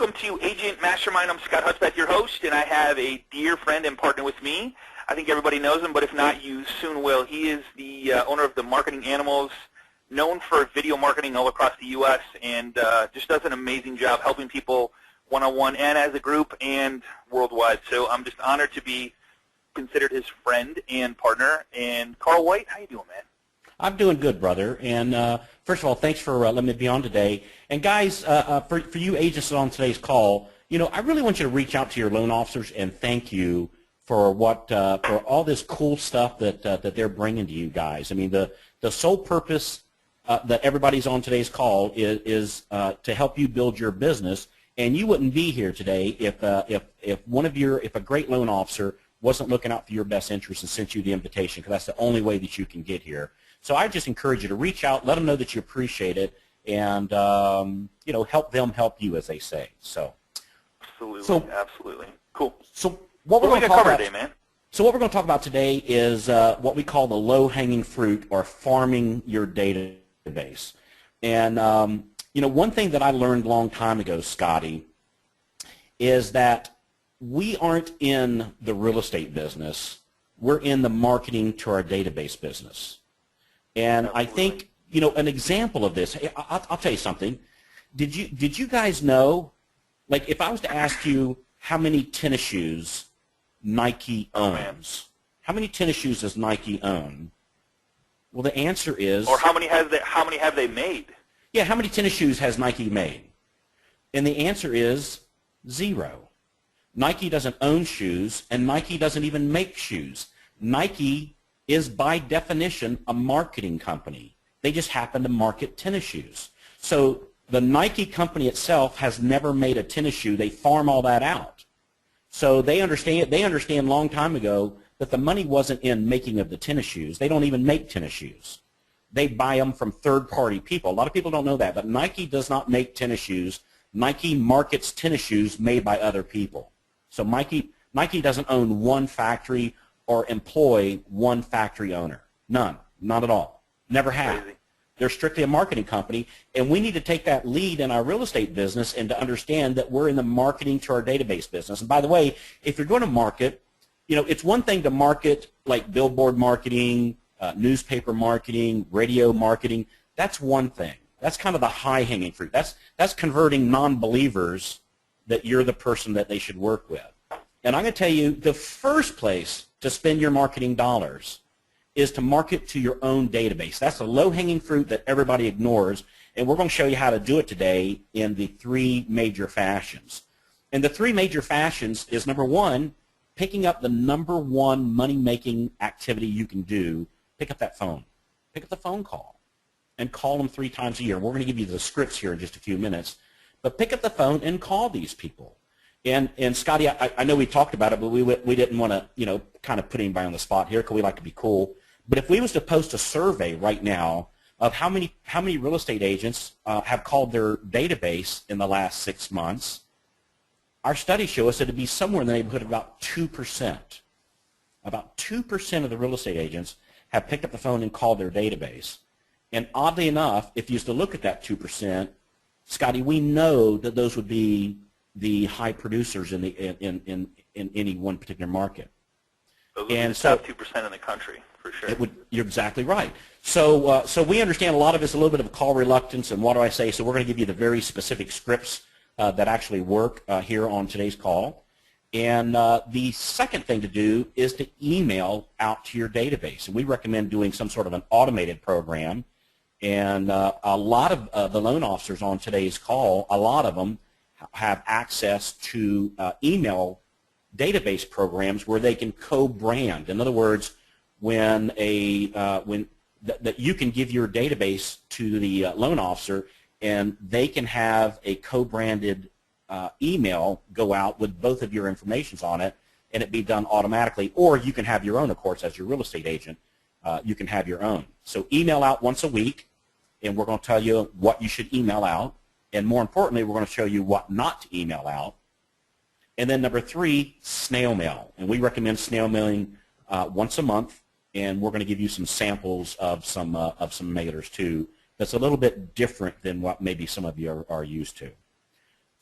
welcome to Agent Mastermind. I'm Scott Hudspeth, your host, and I have a dear friend and partner with me. I think everybody knows him, but if not, you soon will. He is the owner of the Marketing Animals, known for video marketing all across the U.S., and just does an amazing job helping people one-on-one and as a group and worldwide. So I'm just honored to be considered his friend and partner. And Carl White, how you doing, man? I'm doing good, brother. And first of all, thanks for letting me be on today. And guys, for you agents on today's call, you know, I really want you to reach out to your loan officers and thank you for for all this cool stuff that they're bringing to you guys. I mean, the sole purpose that everybody's on today's call is to help you build your business. And you wouldn't be here today if a great loan officer wasn't looking out for your best interest and sent you the invitation, because that's the only way that you can get here. So I just encourage you to reach out, let them know that you appreciate it, and you know, help them help you, as they say. So absolutely cool. So what we're going to talk about today, man? So what we're going to talk about today is what we call the low-hanging fruit, or farming your database. And you know, one thing that I learned a long time ago, Scotty, is that we aren't in the real estate business. We're in the marketing to our database business. And I think, you know, an example of this, I'll tell you something. Did you guys know, like, if I was to ask you how many tennis shoes Nike owns, how many tennis shoes does Nike own? Well, the answer is, or how many have they made? Yeah, how many tennis shoes has Nike made? And the answer is 0. Nike doesn't own shoes, and Nike doesn't even make shoes. Nike is by definition a marketing company. They just happen to market tennis shoes. So the Nike company itself has never made a tennis shoe. They farm all that out. So they understand a long time ago that the money wasn't in making of the tennis shoes. They don't even make tennis shoes. They buy them from third-party people. A lot of people don't know that, but Nike does not make tennis shoes. Nike markets tennis shoes made by other people. So Nike doesn't own one factory or employ one factory owner. None. Not at all. Never have. Crazy. They're strictly a marketing company, and we need to take that lead in our real estate business and to understand that we're in the marketing to our database business. And by the way, if you're going to market, you know, it's one thing to market like billboard marketing, newspaper marketing, radio marketing. That's one thing. That's kind of the high-hanging fruit. That's converting non-believers that you're the person that they should work with. And I'm going to tell you, the first place to spend your marketing dollars is to market to your own database. That's a low-hanging fruit that everybody ignores, and we're going to show you how to do it today in the 3 major fashions. And the 3 major fashions is, number 1, picking up the number 1 money-making activity you can do. Pick up that phone. Pick up the phone call and call them 3 times a year. We're going to give you the scripts here in just a few minutes, but pick up the phone and call these people. And Scotty, I know we talked about it, but we didn't want to, you know, kind of put anybody on the spot here because we like to be cool. But if we was to post a survey right now of how many real estate agents have called their database in the last 6 months, our studies show us that it'd be somewhere in the neighborhood of about 2%. About 2% of the real estate agents have picked up the phone and called their database. And oddly enough, if you used to look at that 2%, Scotty, we know that those would be the high producers in any one particular market. Those would be the top 2% in the country, for sure. You're exactly right. So we understand a lot of it's a little bit of call reluctance, and what do I say? So we're going to give you the very specific scripts that actually work here on today's call. And the second thing to do is to email out to your database. And we recommend doing some sort of an automated program. And a lot of the loan officers on today's call, a lot of them have access to email database programs where they can co-brand. In other words, that you can give your database to the loan officer, and they can have a co-branded email go out with both of your informations on it, and it be done automatically. Or you can have your own, of course, as your real estate agent. You can have your own. So email out once a week, and we're going to tell you what you should email out. And more importantly, we're going to show you what not to email out. And then number 3, snail mail. And we recommend snail mailing once a month, and we're going to give you some samples of some mailers too. That's a little bit different than what maybe some of you are used to.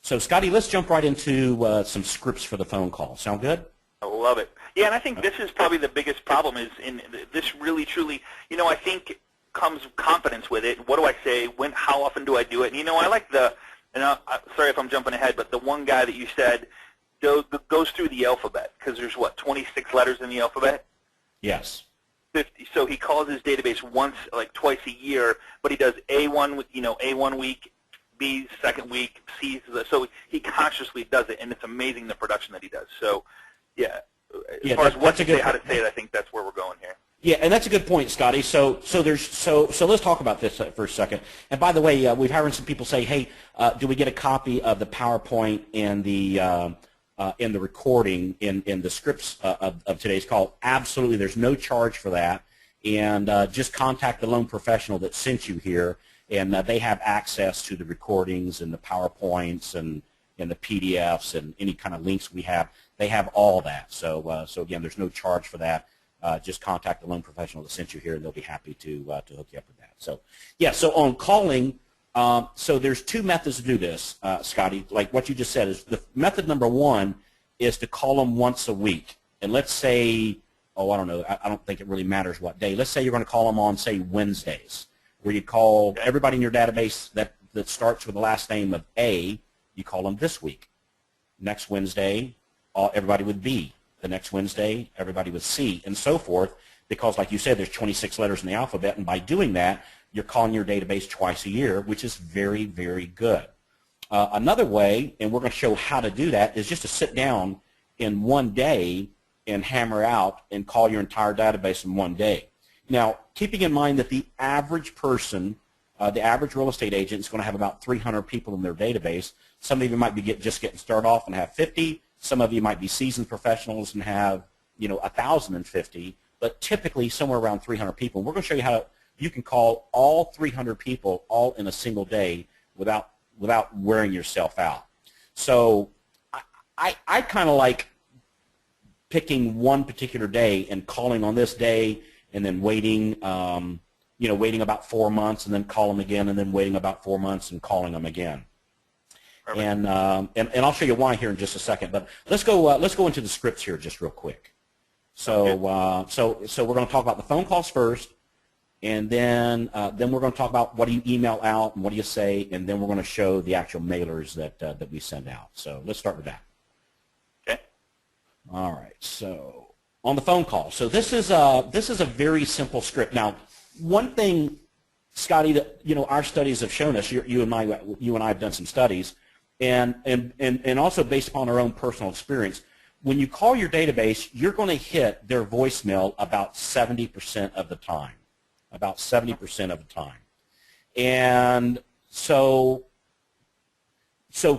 So, Scotty, let's jump right into some scripts for the phone call. Sound good? I love it. Yeah, and I think this is probably the biggest problem is in this really, truly, I think comes confidence with it. What do I say? When? How often do I do it? And, I like sorry if I'm jumping ahead, but the one guy that you said goes through the alphabet because there's, 26 letters in the alphabet? Yes. 50. So he calls his database twice a year, but he does A1, A1 week, B's second week, C's. So he consciously does it, and it's amazing the production that he does. So, yeah, as far as what to say, how to say it, I think that's where we're going here. Yeah, and that's a good point, Scotty. So let's talk about this for a second. And by the way, we've had some people say, "Hey, do we get a copy of the PowerPoint and the recording in the scripts of today's call?" Absolutely, there's no charge for that, and just contact the loan professional that sent you here, and they have access to the recordings and the PowerPoints and the PDFs and any kind of links we have. They have all that. So again, there's no charge for that. Just contact the loan professional that sent you here, and they'll be happy to hook you up with that. So, yeah, so on calling, so there's two methods to do this, Scotty. Like what you just said is the method number one is to call them once a week. And let's say, I don't know, I don't think it really matters what day. Let's say you're going to call them on, say, Wednesdays, where you call everybody in your database that starts with the last name of A, you call them this week. Next Wednesday, everybody with B. The next Wednesday, everybody with C, and so forth, because like you said, there's 26 letters in the alphabet, and by doing that, you're calling your database twice a year, which is very, very good. Another way, and we're going to show how to do that, is just to sit down in one day and hammer out and call your entire database in one day. Now, keeping in mind that the average person, the average real estate agent is going to have about 300 people in their database. Some of you might be just getting started off and have 50. Some of you might be seasoned professionals and have, 1,050, but typically somewhere around 300 people. We're going to show you how you can call all 300 people all in a single day without wearing yourself out. So I kind of like picking one particular day and calling on this day and then waiting, waiting about 4 months and then call them again and then waiting about 4 months and calling them again. And I'll show you why here in just a second. But let's go into the scripts here just real quick. So so we're going to talk about the phone calls first, and then we're going to talk about what do you email out and what do you say, and then we're going to show the actual mailers that we send out. So let's start with that. Okay. All right. So on the phone call. So this is a very simple script. Now, one thing, Scotty, that our studies have shown us. You and I have done some studies. And also based upon our own personal experience, when you call your database, you're going to hit their voicemail about 70% of the time, about 70% of the time. And so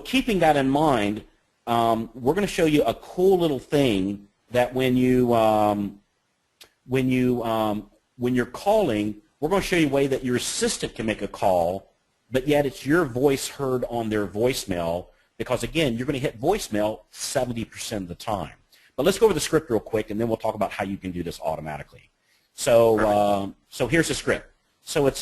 keeping that in mind, we're going to show you a cool little thing that when you're calling, we're going to show you a way that your assistant can make a call, but yet it's your voice heard on their voicemail because, again, you're going to hit voicemail 70% of the time. But let's go over the script real quick, and then we'll talk about how you can do this automatically. So here's the script. So it's,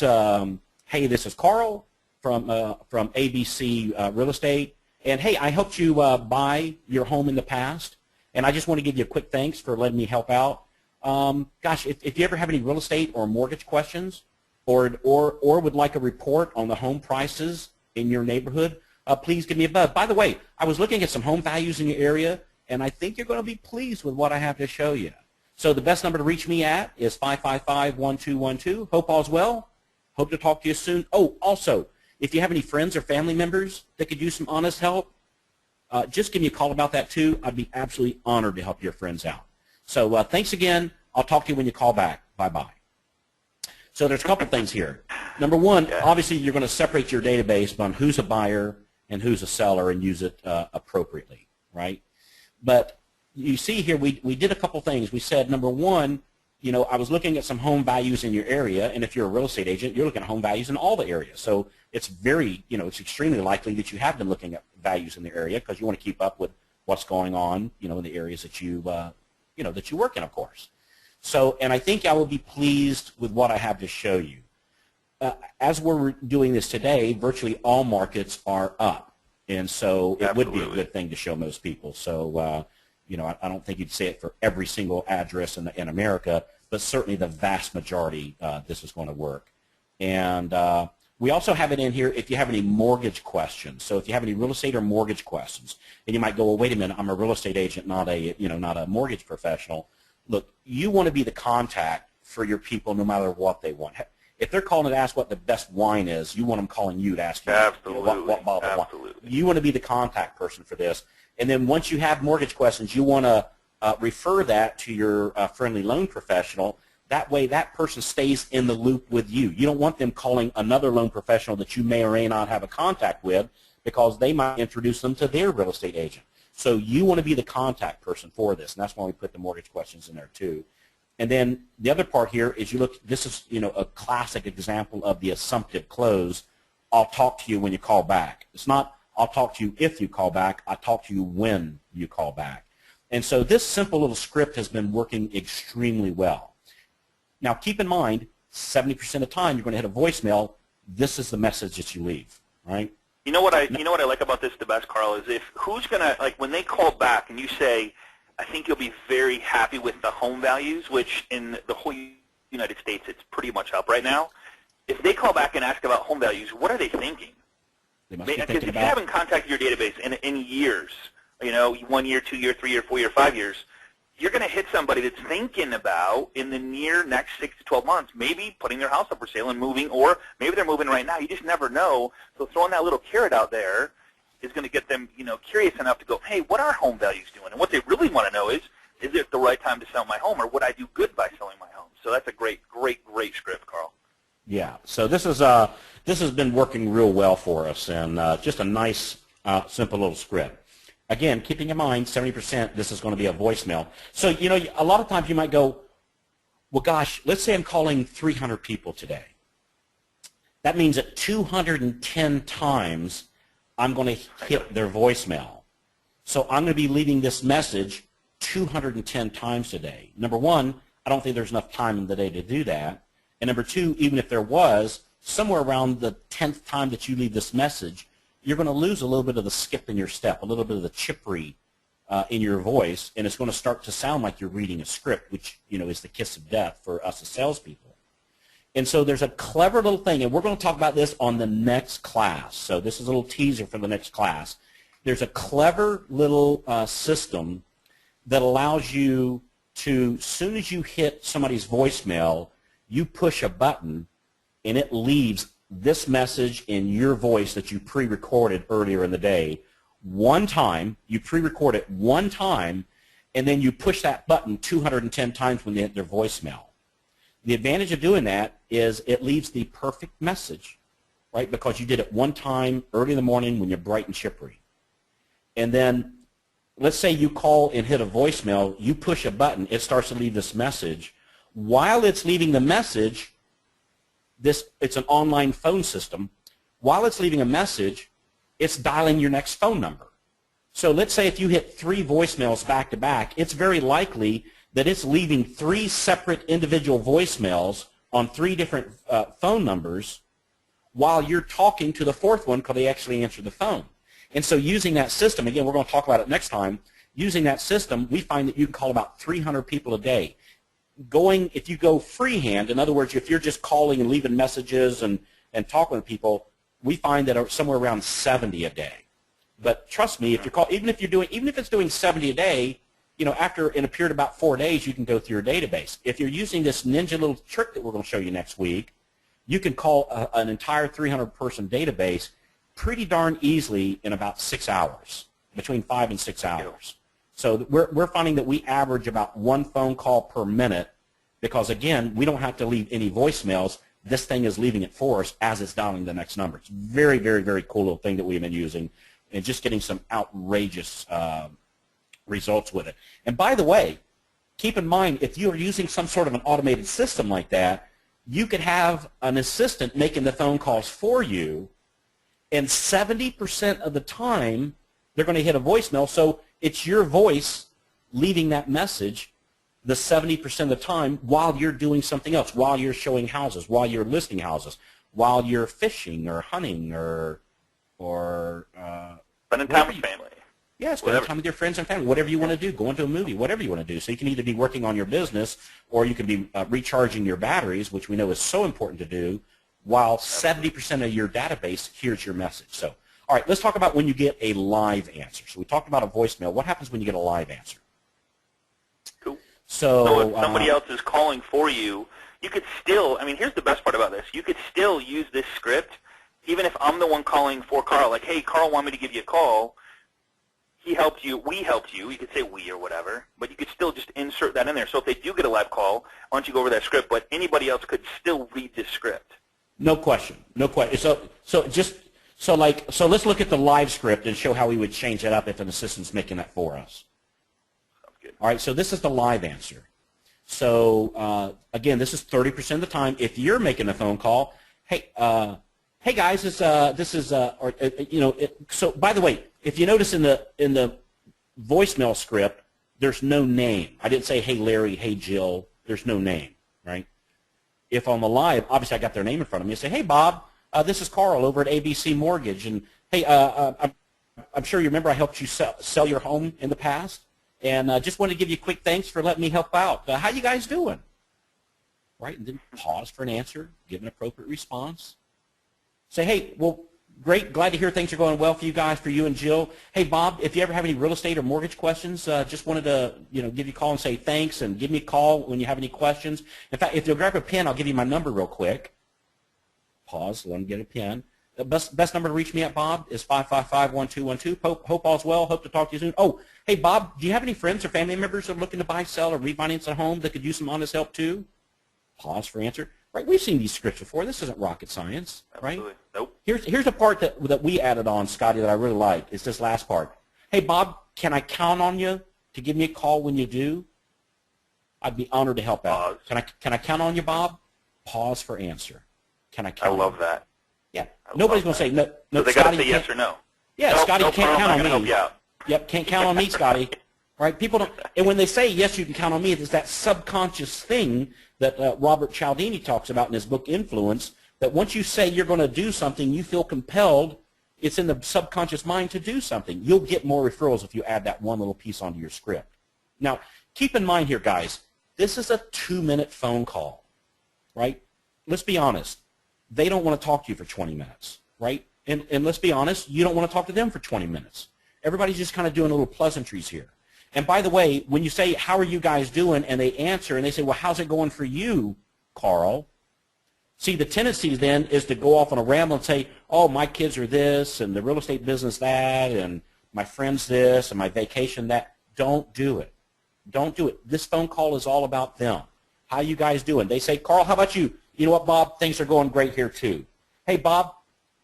hey, this is Carl from ABC Real Estate, and, hey, I helped you buy your home in the past, and I just want to give you a quick thanks for letting me help out. Gosh, if you ever have any real estate or mortgage questions, or would like a report on the home prices in your neighborhood, please give me a buzz. By the way, I was looking at some home values in your area, and I think you're going to be pleased with what I have to show you. So the best number to reach me at is 555-1212. Hope all's well. Hope to talk to you soon. Oh, also, if you have any friends or family members that could use some honest help, just give me a call about that too. I'd be absolutely honored to help your friends out. So thanks again. I'll talk to you when you call back. Bye-bye. So there's a couple things here. Number one, obviously you're going to separate your database on who's a buyer and who's a seller and use it appropriately, right? But you see here we did a couple things. We said, number one, I was looking at some home values in your area, and if you're a real estate agent, you're looking at home values in all the areas. So it's very, it's extremely likely that you have been looking at values in the area because you want to keep up with what's going on, in the areas that you, that you work in, of course. So, and I think I will be pleased with what I have to show you. As we're doing this today, virtually all markets are up. And so it would be a Absolutely. good thing to show most people. So, you know, I don't think you'd say it for every single address in America, but certainly the vast majority, this is going to work. And we also have it in here if you have any mortgage questions. So if you have any real estate or mortgage questions, and you might go, well, wait a minute, I'm a real estate agent, not a mortgage professional. Look, you want to be the contact for your people no matter what they want. If they're calling to ask what the best wine is, you want them calling you to ask you, Absolutely. what bottle of wine. Absolutely. You want to be the contact person for this. And then once you have mortgage questions, you want to refer that to your friendly loan professional. That way that person stays in the loop with you. You don't want them calling another loan professional that you may or may not have a contact with because they might introduce them to their real estate agent. So you want to be the contact person for this, and that's why we put the mortgage questions in there too. And then the other part here is you look, this is, you know, a classic example of the assumptive close. I'll talk to you when you call back. It's not I'll talk to you if you call back. I'll talk to you when you call back. And so this simple little script has been working extremely well. Now keep in mind, 70% of the time you're going to hit a voicemail. This is the message that you leave, right? You know what I like about this the best, Carl, is if who's gonna, like, when they call back and you say, I think you'll be very happy with the home values, which in the whole United States it's pretty much up right now. If they call back and ask about home values, what are they thinking? They must be Because thinking if you about, haven't contacted your database in years, you know, 1 year, 2 year, 3 year, 4 year, 5 years, you're going to hit somebody that's thinking about in the near next 6 to 12 months, maybe putting their house up for sale and moving, or maybe they're moving right now. You just never know. So throwing that little carrot out there is going to get them, you know, curious enough to go, hey, what are home values doing? And what they really want to know is it the right time to sell my home, or would I do good by selling my home? So that's a great, great, great script, Carl. yeah. So this has been working real well for us, and just a nice, simple little script. Again, keeping in mind, 70%, this is going to be a voicemail. So, you know, a lot of times you might go, well, gosh, let's say I'm calling 300 people today. That means that 210 times I'm going to hit their voicemail. So I'm going to be leaving this message 210 times today. Number one, I don't think there's enough time in the day to do that. And number two, even if there was, somewhere around the 10th time that you leave this message, you're going to lose a little bit of the skip in your step, a little bit of the chippery in your voice, and it's going to start to sound like you're reading a script, which, you know, is the kiss of death for us as salespeople. And so there's a clever little thing, and we're going to talk about this on the next class. So this is a little teaser for the next class. There's a clever little system that allows you to, as soon as you hit somebody's voicemail, you push a button, and it leaves this message in your voice that you pre-recorded earlier in the day one time. You pre-record it one time, and then you push that button 210 times when they hit their voicemail. The advantage of doing that is it leaves the perfect message, right, because you did it one time early in the morning when you're bright and chippery. And then let's say you call and hit a voicemail, you push a button, it starts to leave this message. While it's leaving the message, it's an online phone system. While it's leaving a message, it's dialing your next phone number. So let's say if you hit 3 voicemails back to back, it's very likely that it's leaving 3 separate individual voicemails on 3 different phone numbers while you're talking to the 4th one because they actually answered the phone. And so using that system, again, we're going to talk about it next time, using that system, we find that you can call about 300 people a day. If you go freehand, in other words, if you're just calling and leaving messages and talking to people, we find that somewhere around 70 a day. But trust me, if you call, even if it's doing 70 a day, you know, in a period of about 4 days, you can go through your database. If you're using this ninja little trick that we're going to show you next week, you can call an entire 300-person database pretty darn easily in about 6 hours, between 5 and 6 hours. So we're finding that we average about 1 phone call per minute because, again, we don't have to leave any voicemails. This thing is leaving it for us as it's dialing the next number. It's a very, very, very cool little thing that we've been using and just getting some outrageous results with it. And by the way, keep in mind, if you are using some sort of an automated system like that, you could have an assistant making the phone calls for you, and 70% of the time they're going to hit a voicemail. So it's your voice leaving that message the 70% of the time while you're doing something else, while you're showing houses, while you're listing houses, while you're fishing or hunting or Spending time with family. Yeah, spending time with your friends and family, whatever you want to do, going to a movie, whatever you want to do. So you can either be working on your business or you can be recharging your batteries, which we know is so important to do, while 70% of your database hears your message. So, all right, let's talk about when you get a live answer. So we talked about a voicemail. What happens when you get a live answer? Cool. So if somebody else is calling for you, you could still, I mean, here's the best part about this. You could still use this script, even if I'm the one calling for Carl, like, hey, Carl wanted me to give you a call. He helped you, we helped you. You could say we or whatever, but you could still just insert that in there. So if they do get a live call, why don't you go over that script, but anybody else could still read this script. No question. No question. So let's look at the live script and show how we would change that up if an assistant's making that for us. Sounds good. All right, so this is the live answer. So again, this is 30% of the time. If you're making a phone call, hey guys, so by the way, if you notice in the voicemail script, there's no name. I didn't say, hey Larry, hey Jill. There's no name, right? If on the live, obviously I got their name in front of me. I say, hey Bob, this is Carl over at ABC Mortgage, and hey, I'm sure you remember I helped you sell your home in the past. And just wanted to give you a quick thanks for letting me help out. How you guys doing? Right, and then pause for an answer, give an appropriate response. Say, hey, well, great, glad to hear things are going well for you guys, for you and Jill. Hey, Bob, if you ever have any real estate or mortgage questions, just wanted to give you a call and say thanks, and give me a call when you have any questions. In fact, if you'll grab a pen, I'll give you my number real quick. Pause, let them get a pen. The best number to reach me at, Bob, is 555-1212. Hope all's well. Hope to talk to you soon. Oh, hey, Bob, do you have any friends or family members that are looking to buy, sell, or refinance a home that could use some honest help too? Pause for answer. Right, we've seen these scripts before. This isn't rocket science, right? Absolutely. Nope. Here's a part that we added on, Scotty, that I really like. It's this last part. Hey, Bob, can I count on you to give me a call when you do? I'd be honored to help out. Pause. Can I count on you, Bob? Pause for answer. Can I count on you? I love that. Yeah. Nobody's going to say, no, So they got to say yes or no. Yeah, nope, Scotty, nope, can't count on me. help you out. Yep, can't count on me, Scotty. Right? People don't, and when they say, yes, you can count on me, it's that subconscious thing that Robert Cialdini talks about in his book, Influence, that once you say you're going to do something, you feel compelled, it's in the subconscious mind to do something. You'll get more referrals if you add that one little piece onto your script. Now, keep in mind here, guys, this is a 2-minute phone call, right? Let's be honest. They don't want to talk to you for 20 minutes, right? And let's be honest, you don't want to talk to them for 20 minutes. Everybody's just kind of doing little pleasantries here. And by the way, when you say, how are you guys doing, and they answer, and they say, well, how's it going for you, Carl? See, the tendency then is to go off on a ramble and say, oh, my kids are this, and the real estate business that, and my friend's this, and my vacation that. Don't do it. Don't do it. This phone call is all about them. How you guys doing? They say, Carl, how about you? You know what, Bob? Things are going great here, too. Hey, Bob,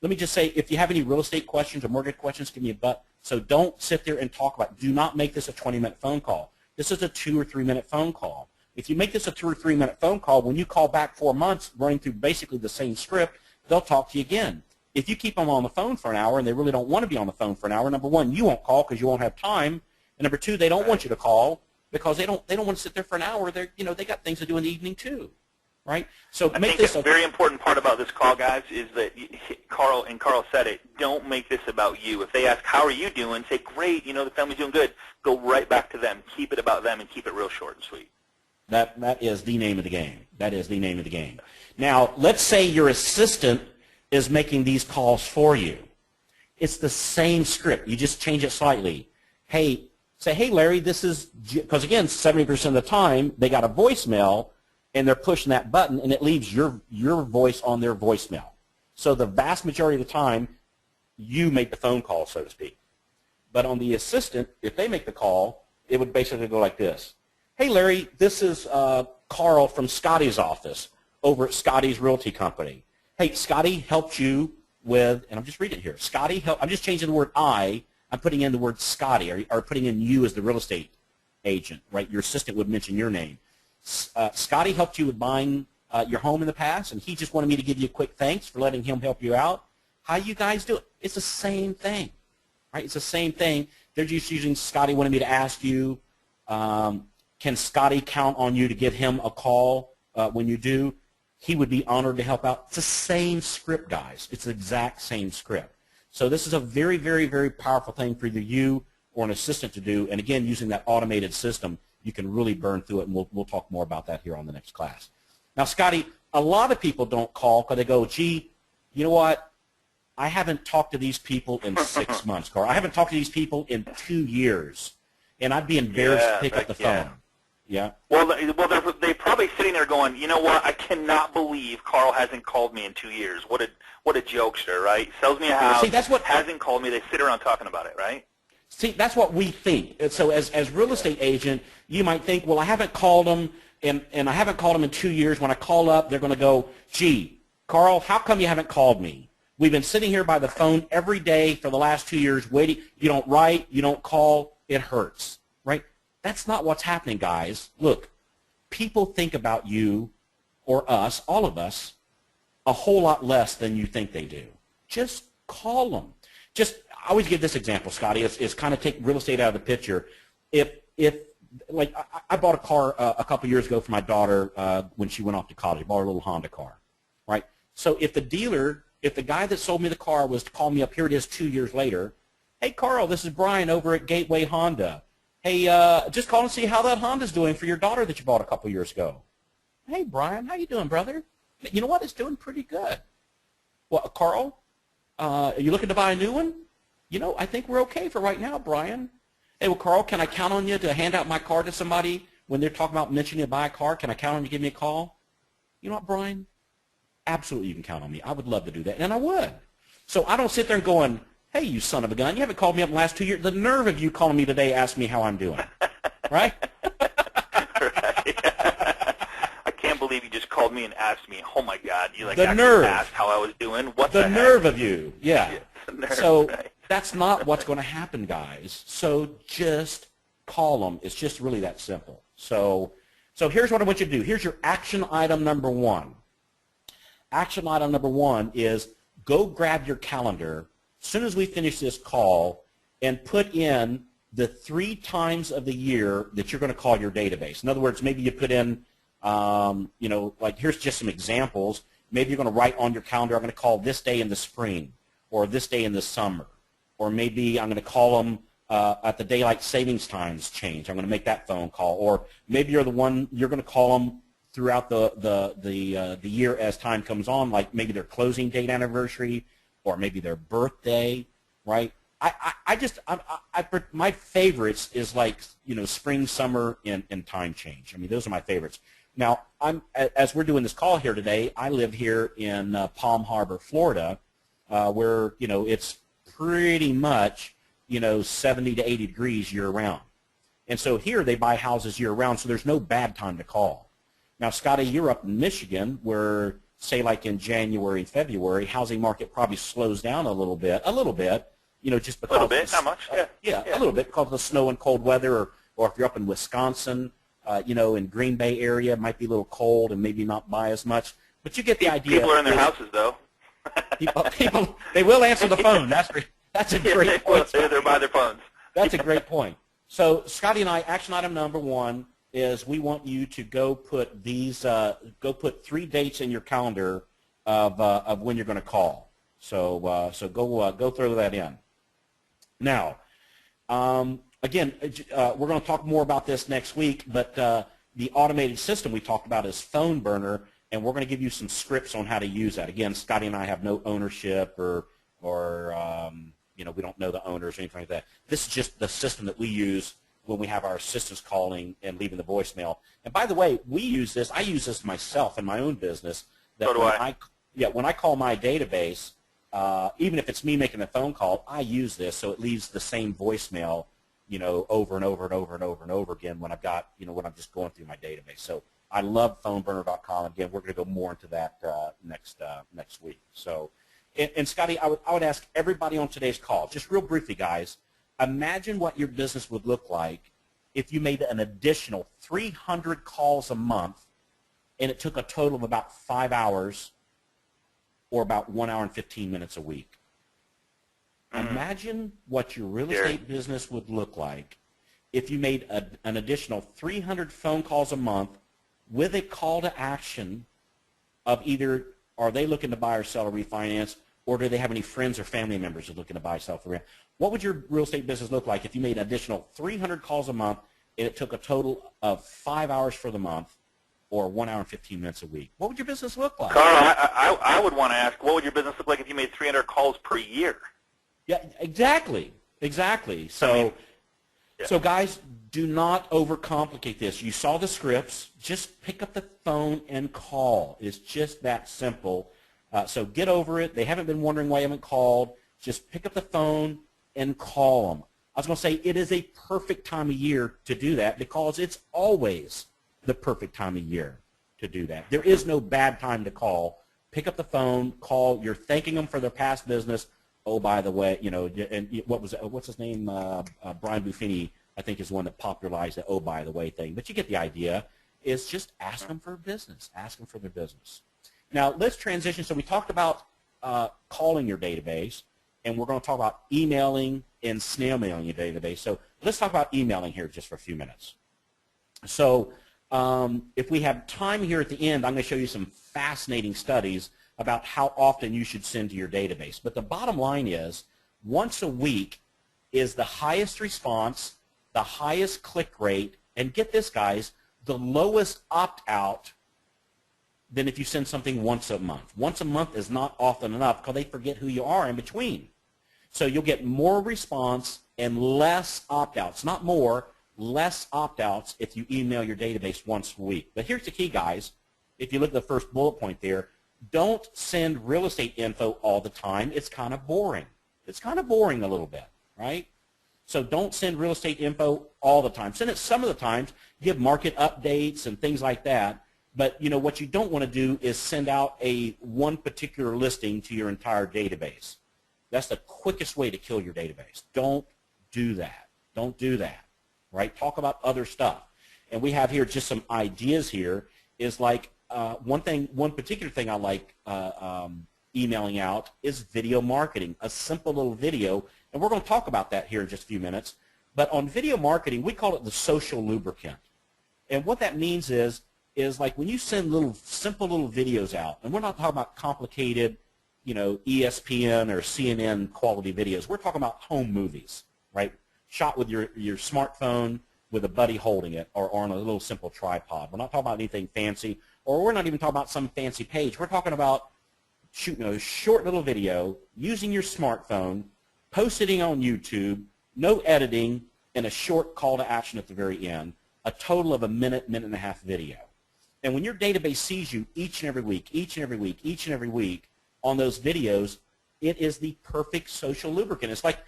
let me just say, if you have any real estate questions or mortgage questions, give me a butt. So don't sit there and talk about it. Do not make this a 20-minute phone call. This is a 2 or 3-minute phone call. If you make this a 2 or 3-minute phone call, when you call back 4 months running through basically the same script, they'll talk to you again. If you keep them on the phone for an hour and they really don't want to be on the phone for an hour, number one, you won't call because you won't have time. And number two, they don't want you to call because they don't want to sit there for an hour. They got things to do in the evening too. Right? So I think a very important part about this call, guys, is that Carl said it, don't make this about you. If they ask, how are you doing, say, great, the family's doing good. Go right back to them. Keep it about them and keep it real short and sweet. That is the name of the game. That is the name of the game. Now, let's say your assistant is making these calls for you. It's the same script. You just change it slightly. Hey, Larry, this is, because again, 70% of the time, they got a voicemail, and they're pushing that button, and it leaves your voice on their voicemail. So the vast majority of the time, you make the phone call, so to speak. But on the assistant, if they make the call, it would basically go like this. Hey, Larry, this is Carl from Scotty's office over at Scotty's Realty Company. Hey, Scotty helped you with, and I'm just reading it here. Scotty helped, I'm just changing the word I. I'm putting in the word Scotty, or putting in you as the real estate agent, right? Your assistant would mention your name. Scotty helped you with buying your home in the past, and he just wanted me to give you a quick thanks for letting him help you out. How you guys do it? It's the same thing, right? It's the same thing. They're just using Scotty wanted me to ask you, can Scotty count on you to give him a call when you do? He would be honored to help out. It's the same script, guys. It's the exact same script. So this is a very, very, very powerful thing for either you or an assistant to do. And again, using that automated system, you can really burn through it, and we'll talk more about that here on the next class. Now, Scotty, a lot of people don't call because they go, gee, you know what? I haven't talked to these people in 6 months, Carl. I haven't talked to these people in 2 years, and I'd be embarrassed to pick up the phone. Yeah. Well, they're probably sitting there going, you know what? I cannot believe Carl hasn't called me in 2 years. What a jokester, right? Sells me a house. See, that's what hasn't called me. They sit around talking about it, right? See, that's what we think. So as real estate agent, you might think, well, I haven't called them, and I haven't called them in 2 years. When I call up, they're going to go, gee, Carl, how come you haven't called me? We've been sitting here by the phone every day for the last 2 years waiting. You don't write. You don't call. It hurts, right? That's not what's happening, guys. Look, people think about you or us, all of us, a whole lot less than you think they do. Just call them. I always give this example, Scotty. It's kind of take real estate out of the picture. If like I bought a car a couple years ago for my daughter when she went off to college. I bought her a little Honda car, right? So if the guy that sold me the car was to call me up, here it is 2 years later. Hey, Carl, this is Brian over at Gateway Honda. Hey, just call and see how that Honda's doing for your daughter that you bought a couple years ago. Hey, Brian, how you doing, brother? You know what? It's doing pretty good. Well, Carl, are you looking to buy a new one? You know, I think we're okay for right now, Brian. Hey, well, Carl, can I count on you to hand out my car to somebody when they're talking about mentioning to buy a car? Can I count on you to give me a call? You know what, Brian? Absolutely, you can count on me. I would love to do that, and I would. So I don't sit there and going, hey, you son of a gun, you haven't called me up in the last 2 years. The nerve of you calling me today asking me how I'm doing, right? I can't believe you just called me and asked me, oh, my God, you like the actually nerve. asked how I was doing? What the heck? nerve of you, yeah. Nerve, so right. That's not what's going to happen, guys. So just call them. It's just really that simple. So here's what I want you to do. Here's your action item number one. Action item number one is go grab your calendar as soon as we finish this call and put in the 3 times of the year that you're going to call your database. In other words, maybe you put in, like here's just some examples. Maybe you're going to write on your calendar, I'm going to call this day in the spring or this day in the summer. Or maybe I'm going to call them at the daylight savings times change. I'm going to make that phone call. Or maybe you're going to call them throughout the year as time comes on, like maybe their closing date anniversary or maybe their birthday, right? My favorites is like, spring, summer, and time change. I mean, those are my favorites. Now, as we're doing this call here today, I live here in Palm Harbor, Florida, where, it's pretty much, 70 to 80 degrees year-round. And so here they buy houses year-round, so there's no bad time to call. Now, Scotty, you're up in Michigan where, say, like in January and February, housing market probably slows down a little bit, just because. A little bit, not much, yeah. A little bit because of the snow and cold weather, or if you're up in Wisconsin, in Green Bay area, it might be a little cold and maybe not buy as much. But you get the idea. People are in their houses, though. people, they will answer the phone. That's a great point. They're by their phones. That's a great point. So Scotty and I, action item number one is we want you to go put 3 dates in your calendar of when you're going to call. So go throw that in. Now, again, we're going to talk more about this next week, but the automated system we talked about is Phone Burner, and we're going to give you some scripts on how to use that. Again, Scotty and I have no ownership or we don't know the owners or anything like that. This is just the system that we use when we have our assistants calling and leaving the voicemail. And by the way, I use this myself in my own business. That so do I. When I call my database, even if it's me making a phone call, I use this so it leaves the same voicemail, over and over and over and over and over again when I've got, when I'm just going through my database. So I love phoneburner.com. Again, we're going to go more into that next week. So, and Scotty, I would ask everybody on today's call, just real briefly, guys, imagine what your business would look like if you made an additional 300 calls a month and it took a total of about 5 hours or about 1 hour and 15 minutes a week. Imagine what your real estate business would look like if you made an additional 300 phone calls a month with a call to action of either are they looking to buy or sell or refinance, or do they have any friends or family members who are looking to buy, sell for rent? What would your real estate business look like if you made an additional 300 calls a month and it took a total of 5 hours for the month or 1 hour and 15 minutes a week? What would your business look like? Carl, I would want to ask, what would your business look like if you made 300 calls per year? Yeah, exactly. So, so guys, do not overcomplicate this. You saw the scripts. Just pick up the phone and call. It's just that simple. So get over it. They haven't been wondering why you haven't called. Just pick up the phone and call them. I was going to say it is a perfect time of year to do that because it's always the perfect time of year to do that. There is no bad time to call. Pick up the phone, call. You're thanking them for their past business. Oh, by the way, and what's his name? Brian Buffini, I think, is the one that popularized the oh, by the way thing. But you get the idea. Is just ask them for business. Ask them for their business. Now, let's transition. So we talked about calling your database, and we're going to talk about emailing and snail mailing your database. So let's talk about emailing here just for a few minutes. So if we have time here at the end, I'm going to show you some fascinating studies about how often you should send to your database. But the bottom line is, once a week is the highest response, the highest click rate, and get this, guys, the lowest opt-out than if you send something once a month. Once a month is not often enough because they forget who you are in between. So you'll get more response and less opt-outs, not more, less opt-outs if you email your database once a week. But here's the key, guys. If you look at the first bullet point there, don't send real estate info all the time. It's kind of boring. It's kind of boring a little bit, right? So don't send real estate info all the time. Send it some of the times. Give market updates and things like that. But what you don't want to do is send out one particular listing to your entire database. That's the quickest way to kill your database. Don't do that. Don't do that, right? Talk about other stuff. And we have here just some ideas here is like one particular thing I like emailing out is video marketing, a simple little video. And we're going to talk about that here in just a few minutes. But on video marketing, we call it the social lubricant. And what that means is like when you send simple little videos out, and we're not talking about complicated, ESPN or CNN quality videos. We're talking about home movies, right? Shot with your smartphone with a buddy holding it or on a little simple tripod. We're not talking about anything fancy, or we're not even talking about some fancy page. We're talking about shooting a short little video using your smartphone, posting it on YouTube, no editing, and a short call to action at the very end, a total of a minute, minute and a half video. And when your database sees you each and every week, each and every week, each and every week on those videos, it is the perfect social lubricant. It's like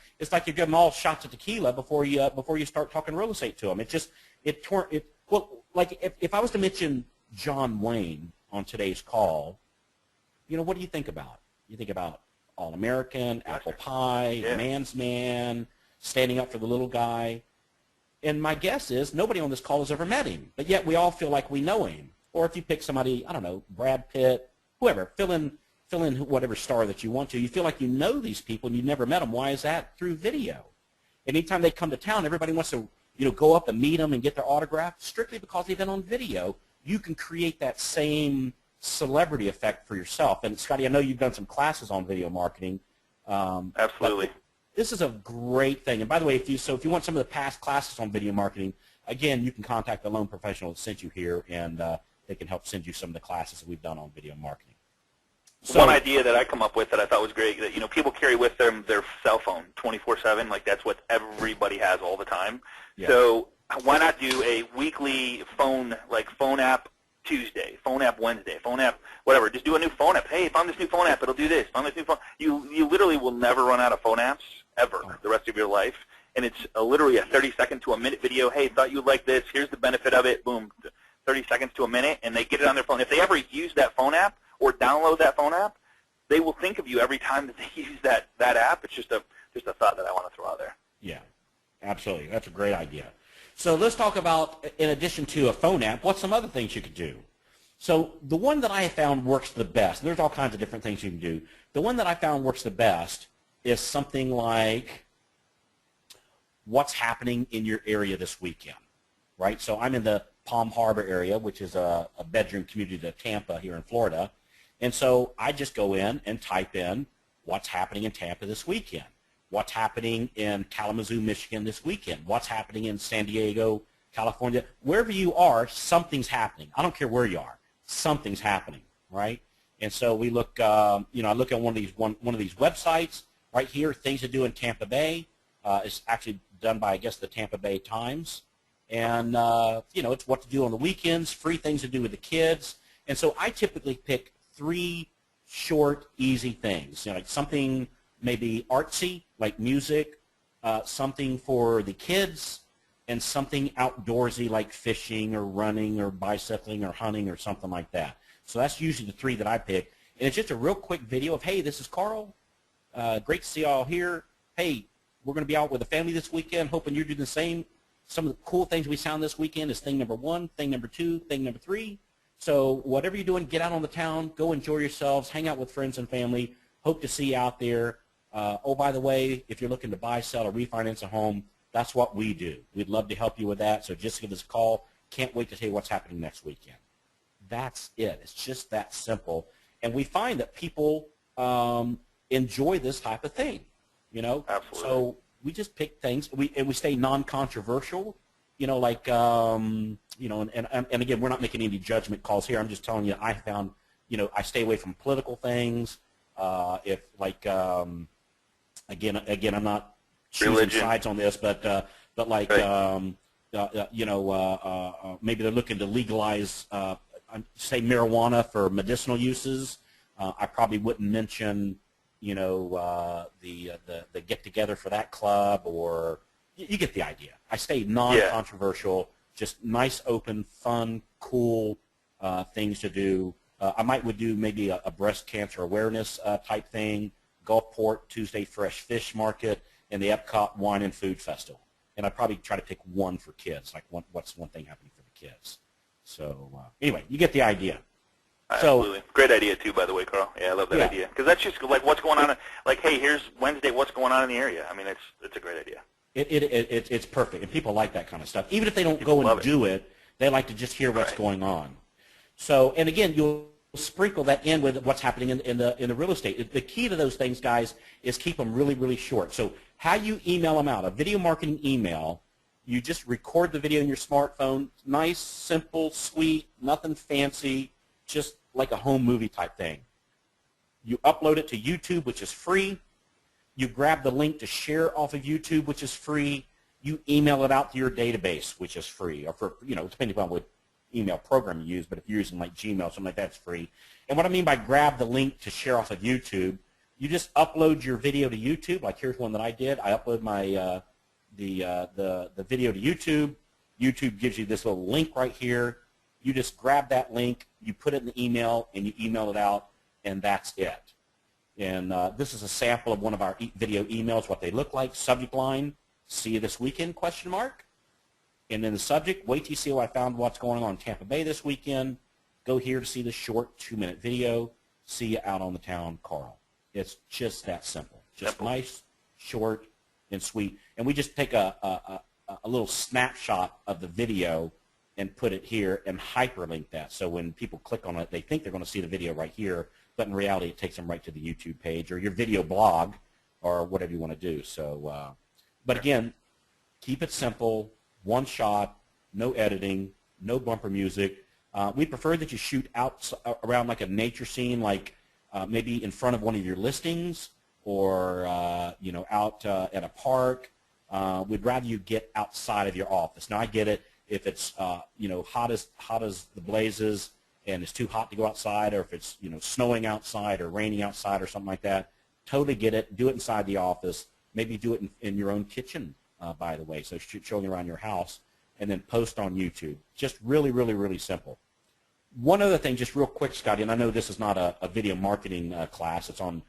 you give them all shots of tequila before you start talking real estate to them. If I was to mention John Wayne on today's call, what do you think about? You think about All-American, Apple Pie, Man's Man, Standing Up for the Little Guy. And my guess is nobody on this call has ever met him, but yet we all feel like we know him. Or if you pick somebody, I don't know, Brad Pitt, whoever, fill in whatever star that you want to. You feel like you know these people and you've never met them. Why is that? Through video. And anytime they come to town, everybody wants to go up and meet them and get their autograph, strictly because they've been on video. You can create that same celebrity effect for yourself. And Scotty, I know you've done some classes on video marketing. Absolutely. This is a great thing. And by the way, if you want some of the past classes on video marketing, again, you can contact the loan professional that sent you here, and they can help send you some of the classes that we've done on video marketing. So, one idea that I come up with that I thought was great, that people carry with them their cell phone 24/7, like that's what everybody has all the time. Yeah. So why not do a weekly phone app Tuesday, phone app Wednesday, phone app whatever. Just do a new phone app. Hey, found this new phone app, it'll do this. Found this new phone. You literally will never run out of phone apps ever the rest of your life. And it's literally a 30-second to a minute video. Hey, thought you'd like this. Here's the benefit of it. Boom, 30 seconds to a minute, and they get it on their phone. If they ever use that phone app or download that phone app, they will think of you every time that they use that app. It's just a thought that I want to throw out there. Yeah, absolutely. That's a great idea. So let's talk about, in addition to a phone app, what's some other things you could do? So the one that I have found works the best, there's all kinds of different things you can do. The one that I found works the best is something like what's happening in your area this weekend, right? So I'm in the Palm Harbor area, which is a bedroom community to Tampa here in Florida. And so I just go in and type in what's happening in Tampa this weekend, what's happening in Kalamazoo, Michigan this weekend, what's happening in San Diego, California. Wherever you are, something's happening. I don't care where you are. Something's happening, right? And so we look, I look at one of these websites right here, things to do in Tampa Bay. It's actually done by, I guess, the Tampa Bay Times. And, it's what to do on the weekends, free things to do with the kids. And so I typically pick 3 short, easy things, like something maybe artsy, like music, something for the kids, and something outdoorsy like fishing or running or bicycling or hunting or something like that. So that's usually the 3 that I pick. And it's just a real quick video of, hey, this is Carl. Great to see you all here. Hey, we're going to be out with the family this weekend, hoping you're doing the same. Some of the cool things we found this weekend is thing number 1, thing number 2, thing number 3. So whatever you're doing, get out on the town, go enjoy yourselves, hang out with friends and family. Hope to see you out there. Oh, by the way, if you're looking to buy, sell, or refinance a home, that's what we do. We'd love to help you with that, so just give us a call. Can't wait to tell you what's happening next weekend. That's it. It's just that simple. And we find that people enjoy this type of thing, Absolutely. So we just pick things, and we stay non-controversial, and again, we're not making any judgment calls here. I'm just telling you, I found, I stay away from political things. Again, I'm not choosing sides on this, but like, right. Maybe they're looking to legalize, say, marijuana for medicinal uses. I probably wouldn't mention, the get-together for that club, or you get the idea. I stay non-controversial, just nice, open, fun, cool things to do. I would do maybe a breast cancer awareness type thing, Gulfport Tuesday Fresh Fish Market, and the Epcot Wine and Food Festival. And I'd probably try to pick one for kids, like what's one thing happening for the kids. So anyway, you get the idea. Absolutely. Great idea, too, by the way, Carl. Yeah, I love that idea. Because that's just like what's going on. Like, hey, here's Wednesday, what's going on in the area. I mean, it's a great idea. It's perfect. And people like that kind of stuff. Even if they don't go and do it, they like to just hear what's going on. So, and again, you'll sprinkle that in with what's happening in the real estate. The key to those things, guys, is keep them really, really short. So how you email them out, a video marketing email, you just record the video on your smartphone. Nice, simple, sweet, nothing fancy, just like a home movie type thing. You upload it to YouTube, which is free. You grab the link to share off of YouTube, which is free. You email it out to your database, which is free, or for, depending upon what email program you use, but if you're using like Gmail, something like that, it's free. And what I mean by grab the link to share off of YouTube, you just upload your video to YouTube. Like here's one that I did. I upload my the video to YouTube. YouTube gives you this little link right here. You just grab that link, you put it in the email, and you email it out, and that's it. And this is a sample of one of our video emails, what they look like. Subject line, see you this weekend, ? And then the subject, wait till you see what I found what's going on in Tampa Bay this weekend. Go here to see the short 2-minute video. See you out on the town, Carl. It's just that simple. Just nice, short, and sweet. And we just take a little snapshot of the video and put it here and hyperlink that. So when people click on it, they think they're going to see the video right here, but in reality, it takes them right to the YouTube page or your video blog or whatever you want to do. So, but again, keep it simple, one shot, no editing, no bumper music. We prefer that you shoot out around like a nature scene, like maybe in front of one of your listings or, out at a park. We'd rather you get outside of your office. Now, I get it. If it's hot as the blazes and it's too hot to go outside, or if it's snowing outside or raining outside or something like that, totally get it. Do it inside the office. Maybe do it in your own kitchen, by the way, so showing around your house, and then post on YouTube. Just really, really, really simple. One other thing, just real quick, Scotty, and I know this is not a video marketing class. It's on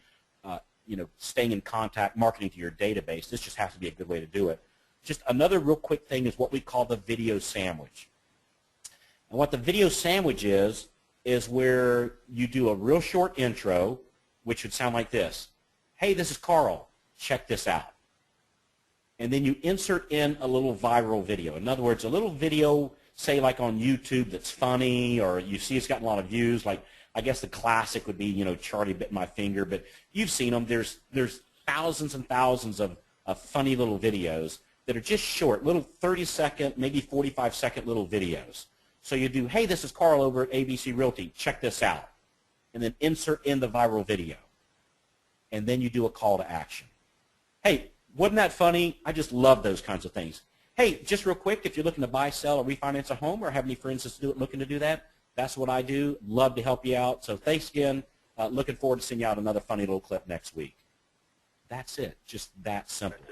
staying in contact, marketing to your database. This just has to be a good way to do it. Just another real quick thing is what we call the video sandwich. And what the video sandwich is where you do a real short intro, which would sound like this. Hey, this is Carl. Check this out. And then you insert in a little viral video. In other words, a little video, say like on YouTube that's funny, or you see it's gotten a lot of views. Like I guess the classic would be, you know, Charlie Bit My Finger, but you've seen them. There's thousands and thousands of funny little videos that are just short, little 30-second, maybe 45-second little videos. So you do, hey, this is Carl over at ABC Realty. Check this out. And then insert in the viral video. And then you do a call to action. Hey, wasn't that funny? I just love those kinds of things. Hey, just real quick, if you're looking to buy, sell, or refinance a home or have any friends that's looking to do that, that's what I do. Love to help you out. So thanks again. Looking forward to seeing you out another funny little clip next week. That's it. Just that simple.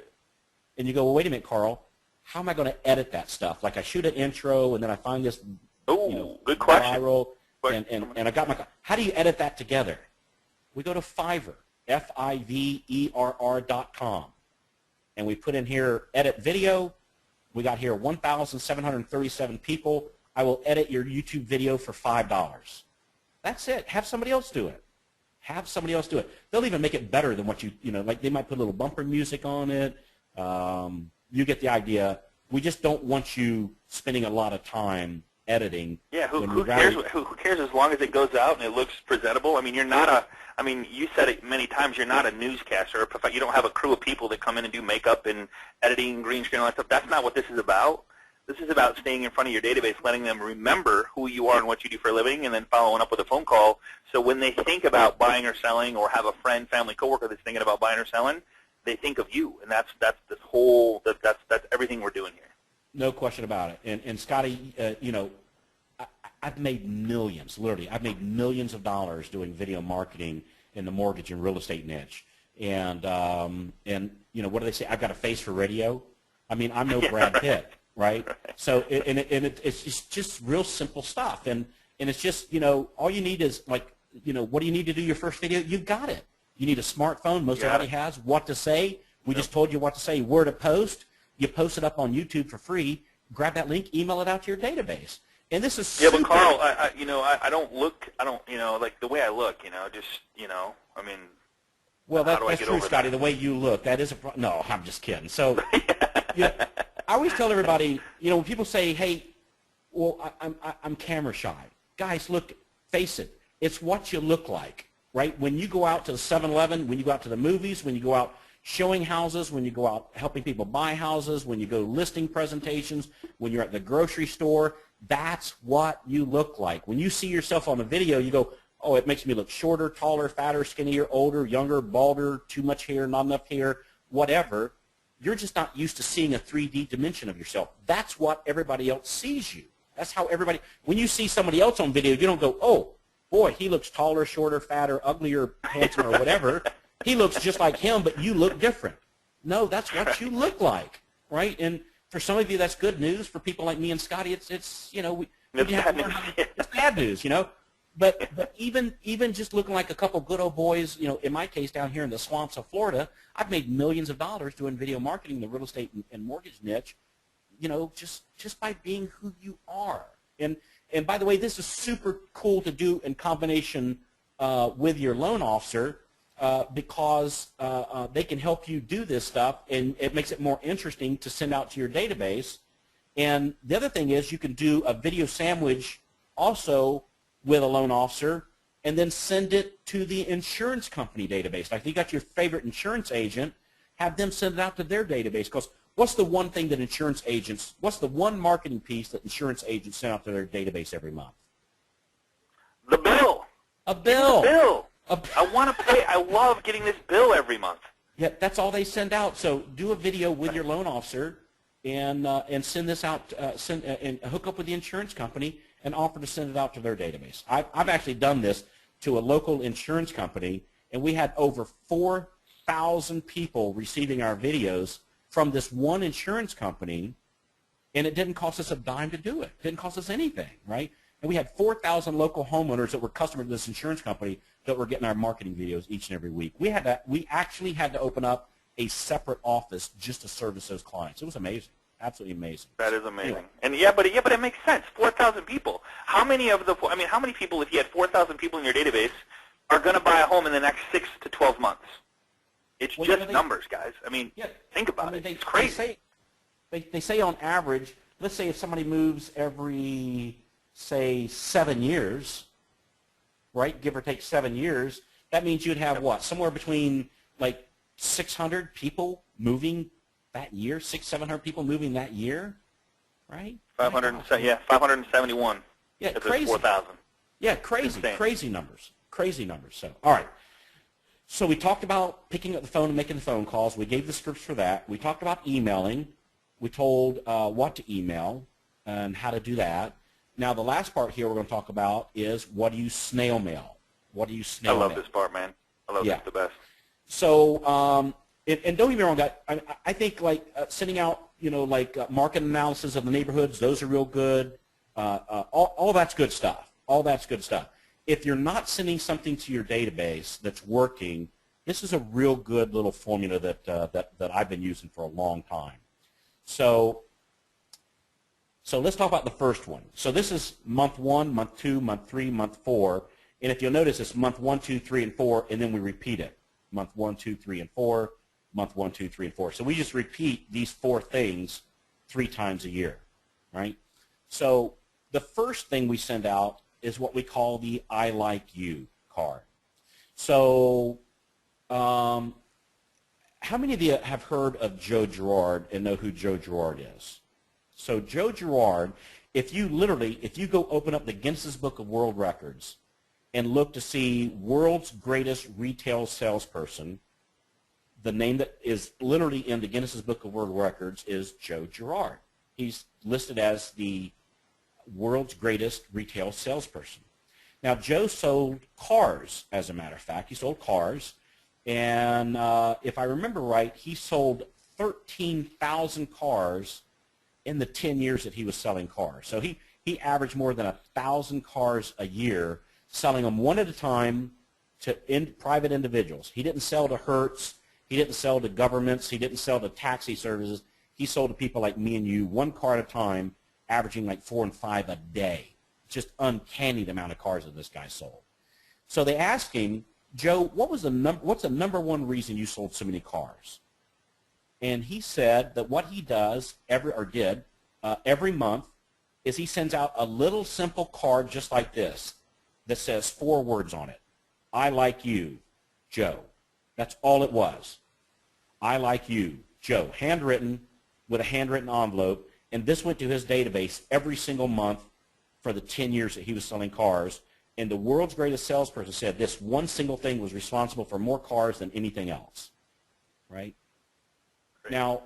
And you go, well, wait a minute, Carl. How am I going to edit that stuff? Like I shoot an intro, and then I find this good question. viral, and I got my. How do you edit that together? We go to Fiverr, Fiverr.com, and we put in here edit video. We got here 1,737 people. I will edit your YouTube video for $5. That's it. Have somebody else do it. Have somebody else do it. They'll even make it better than what you know, like they might put a little bumper music on it. You get the idea. We just don't want you spending a lot of time editing. Yeah, who cares? Who cares as long as it goes out and it looks presentable? I mean, you're not a. I mean, you said it many times. You're not a newscaster. You don't have a crew of people that come in and do makeup and editing, green screen, all that stuff. That's not what this is about. This is about staying in front of your database, letting them remember who you are and what you do for a living, and then following up with a phone call. So when they think about buying or selling, or have a friend, family, coworker that's thinking about buying or selling, they think of you, and that's this whole that's everything we're doing here. No question about it. And Scotty, you know, I've made millions, literally. I've made millions of dollars doing video marketing in the mortgage and real estate niche. And you know, what do they say? I've got a face for radio. I mean, I'm no Brad Pitt, right? So it's just real simple stuff. And it's just, you know, all you need is like, you know, what do you need to do your first video? You've got it. You need a smartphone. Most everybody has. What to say. We just told you what to say. Where to post. You post it up on YouTube for free. Grab that link. Email it out to your database. And this is super. Yeah, but Carl, I don't look. I don't, you know, like the way I look. You know, just, you know, I mean. Well, that's true, Scotty. The way you look, that is a problem. No, I'm just kidding. So, you know, I always tell everybody, you know, when people say, "Hey, well, I'm camera shy," guys, look, face it. It's what you look like. Right? When you go out to the 7-Eleven, when you go out to the movies, when you go out showing houses, when you go out helping people buy houses, when you go listing presentations, when you're at the grocery store, that's what you look like. When you see yourself on the video, you go, oh, it makes me look shorter, taller, fatter, skinnier, older, younger, balder, too much hair, not enough hair, whatever. You're just not used to seeing a 3D dimension of yourself. That's what everybody else sees you. That's how everybody, when you see somebody else on video, you don't go, oh, boy, he looks taller, shorter, fatter, uglier, handsomer, or whatever. He looks just like him, but you look different. No, that's what you look like, right? And for some of you, that's good news. For people like me and Scotty, it's you know, it's bad news, you know. But even just looking like a couple good old boys, you know, in my case down here in the swamps of Florida, I've made millions of dollars doing video marketing in the real estate and mortgage niche, you know, just by being who you are. And by the way, this is super cool to do in combination with your loan officer because they can help you do this stuff, and it makes it more interesting to send out to your database. And the other thing is you can do a video sandwich also with a loan officer and then send it to the insurance company database. Like you got your favorite insurance agent, have them send it out to their database, because what's the one thing that insurance agents, what's the one marketing piece that insurance agents send out to their database every month? The bill. A bill. Bill. I want to pay. I love getting this bill every month. Yeah, that's all they send out. So do a video with your loan officer and send this out, and hook up with the insurance company and offer to send it out to their database. I've actually done this to a local insurance company, and we had over 4,000 people receiving our videos from this one insurance company, and it didn't cost us a dime to do it. It didn't cost us anything, right? And we had 4,000 local homeowners that were customers of this insurance company that were getting our marketing videos each and every week. We actually had to open up a separate office just to service those clients. It was amazing, absolutely amazing. That is amazing. Anyway. And yeah, but it makes sense. 4,000 people. How many people, if you had 4,000 people in your database, are going to buy a home in the next 6 to 12 months? It's just numbers, guys. I mean, think about it. It's crazy. They say on average, let's say if somebody moves every, say, 7 years, right, give or take 7 years, that means you'd have what, somewhere between like 600 people moving that year, 700 people moving that year, right? 571. Yeah, If crazy. there's 4,000. Yeah, crazy, Insane. crazy numbers, crazy numbers. So, all right. So we talked about picking up the phone and making the phone calls. We gave the scripts for that. We talked about emailing. We told what to email and how to do that. Now, the last part here we're going to talk about is what do you snail mail? What do you snail mail? I love this part, man. I love this the best. So, and don't get me wrong, I think like sending out, like market analysis of the neighborhoods, those are real good. All that's good stuff. All that's good stuff. If you're not sending something to your database that's working, this is a real good little formula that I've been using for a long time. So let's talk about the first one. So this is month 1, month 2, month 3, month 4. And if you'll notice, it's month 1, 2, 3, and 4, and then we repeat it. Month 1, 2, 3, and 4, month 1, 2, 3, and 4. So we just repeat these 4 things 3 times a year, right? So the first thing we send out is what we call the I Like You card. So how many of you have heard of Joe Girard and know who Joe Girard is? So Joe Girard, if you go open up the Guinness Book of World Records and look to see world's greatest retail salesperson, the name that is literally in the Guinness Book of World Records is Joe Girard. He's listed as the world's greatest retail salesperson. Now, Joe sold cars, as a matter of fact. He sold cars, and if I remember right, he sold 13,000 cars in the 10 years that he was selling cars. So he averaged more than 1,000 cars a year, selling them one at a time to private individuals. He didn't sell to Hertz. He didn't sell to governments. He didn't sell to taxi services. He sold to people like me and you, one car at a time, averaging like 4 and 5 a day. Just uncanny the amount of cars that this guy sold. So they asked him, Joe, what's the number one reason you sold so many cars? And he said that what he does every month is he sends out a little simple card just like this that says 4 words on it. I like you, Joe. That's all it was. I like you, Joe. Handwritten with a handwritten envelope. And this went to his database every single month for the 10 years that he was selling cars. And the world's greatest salesperson said this one single thing was responsible for more cars than anything else. Right? Crazy. Now,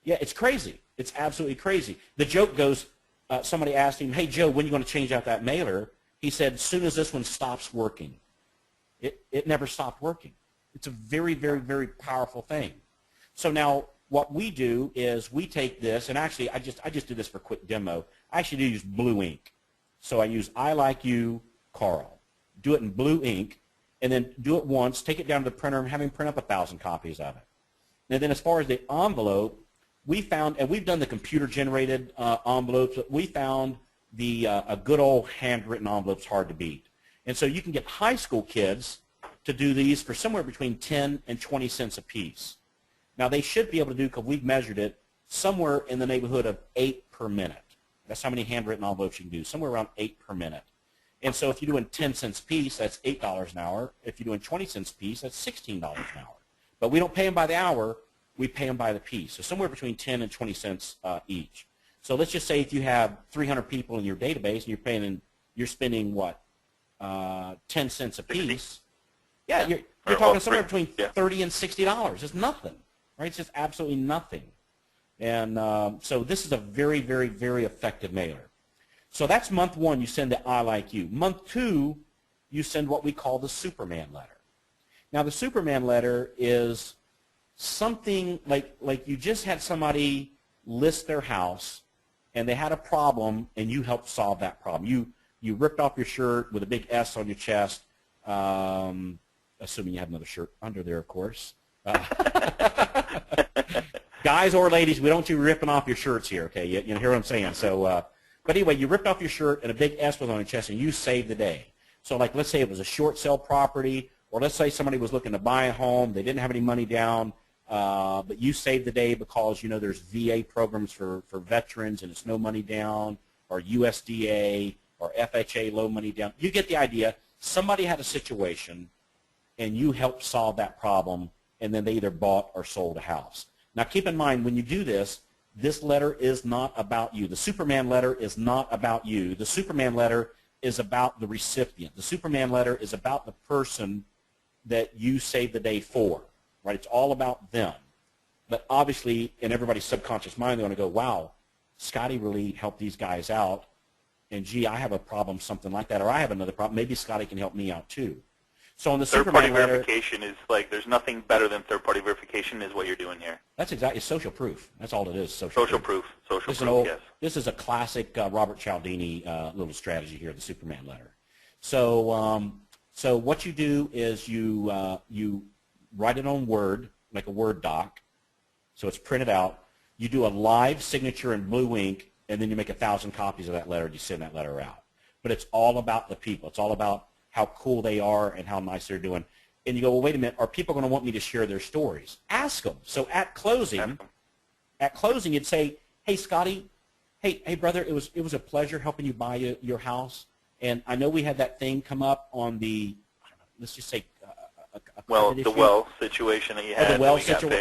yeah, it's crazy. It's absolutely crazy. The joke goes, somebody asked him, hey, Joe, when are you going to change out that mailer? He said, as soon as this one stops working. It never stopped working. It's a very, very, very powerful thing. So now what we do is we take this, and actually I just do this for a quick demo. I actually do use blue ink. So I use I Like You, Carl. Do it in blue ink, and then do it once, take it down to the printer, and have him print up 1,000 copies of it. And then as far as the envelope, we found, and we've done the computer-generated envelopes, but we found a good old handwritten envelope's hard to beat. And so you can get high school kids to do these for somewhere between 10 and 20 cents a piece. Now, they should be able to do, because we've measured it, somewhere in the neighborhood of 8 per minute. That's how many handwritten envelopes you can do, somewhere around 8 per minute. And so if you're doing 10 cents a piece, that's $8 an hour. If you're doing 20 cents a piece, that's $16 an hour. But we don't pay them by the hour. We pay them by the piece. So somewhere between 10 and 20 cents each. So let's just say if you have 300 people in your database and you're spending what, 10 cents a piece. Yeah, you're talking somewhere between $30 and $60. It's nothing, right? It's just absolutely nothing. And so this is a very, very, very effective mailer. So that's month 1. You send the I Like You. Month 2, you send what we call the Superman letter. Now the Superman letter is something like you just had somebody list their house, and they had a problem, and you helped solve that problem. You ripped off your shirt with a big S on your chest, assuming you have another shirt under there, of course. Guys or ladies, we don't do ripping off your shirts here, okay? You hear what I'm saying? So, but anyway, you ripped off your shirt, and a big S was on your chest, and you saved the day. So, like, let's say it was a short sale property, or let's say somebody was looking to buy a home. They didn't have any money down, but you saved the day because, there's VA programs for veterans, and it's no money down, or USDA, or FHA, low money down. You get the idea. somebody had a situation and you helped solve that problem, and then they either bought or sold a house. Now keep in mind, when you do this, this letter is not about you. The Superman letter is not about you. The Superman letter is about the recipient. The Superman letter is about the person that you saved the day for, right? It's all about them. But obviously, in everybody's subconscious mind, they're going to go, wow, Scotty really helped these guys out, and gee, I have a problem, something like that, or I have another problem. Maybe Scotty can help me out too. So on the third-party Superman letter, verification is like, there's nothing better than third-party verification is what you're doing here. that's exactly, it's social proof. That's all it is, social proof. Social This is, proof, yes. this is a classic Robert Cialdini little strategy here, the Superman letter. So, so what you do is you write it on Word, like a Word doc, so it's printed out. You do a live signature in blue ink, and then you make 1,000 copies of that letter, and you send that letter out. But it's all about the people. It's all about how cool they are and how nice they're doing. And you go, well, wait a minute, are people going to want me to share their stories? Ask them. So at closing, you'd say, hey, Scotty, hey, brother, it was a pleasure helping you buy your house. And I know we had that thing come up on the, I don't know, let's just say the well situation that you had.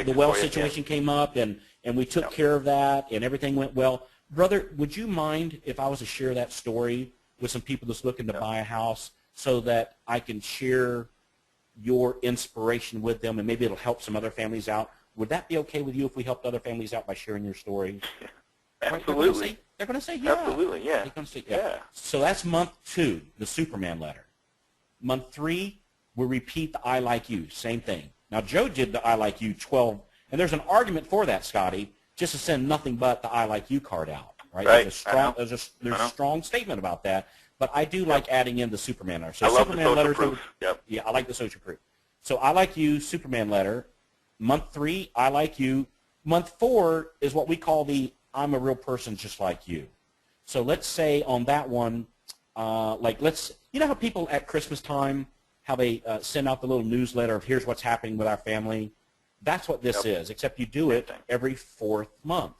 The well situation came up, and we took care of that, and everything went well. Brother, would you mind if I was to share that story with some people that's looking to buy a house so that I can share your inspiration with them, and maybe it'll help some other families out? Would that be okay with you if we helped other families out by sharing your story? Absolutely. They're going to say yeah. Absolutely, yeah. They're going to say yeah. So that's month 2, the Superman letter. Month 3, we repeat the I like you, same thing. Now, Joe did the I like you 12, and there's an argument for that, Scotty, just to send nothing but the I like you card out. Right? There's a strong statement about that, but I do like adding in the Superman letter. So I love Superman the social proof. Yep. Yeah, I like the social proof. So I like you, Superman letter. Month 3, I like you. Month 4 is what we call the I'm a real person just like you. So let's say on that one, you know how people at Christmas time, how they send out the little newsletter of here's what's happening with our family? That's what this is, except you do it every 4th month.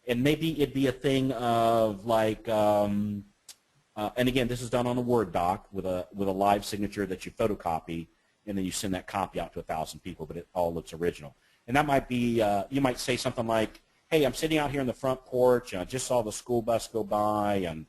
And maybe it'd be a thing of like, and again, this is done on a Word doc with a live signature that you photocopy, and then you send that copy out to 1,000 people, but it all looks original. And that might be, you might say something like, hey, I'm sitting out here on the front porch, and I just saw the school bus go by,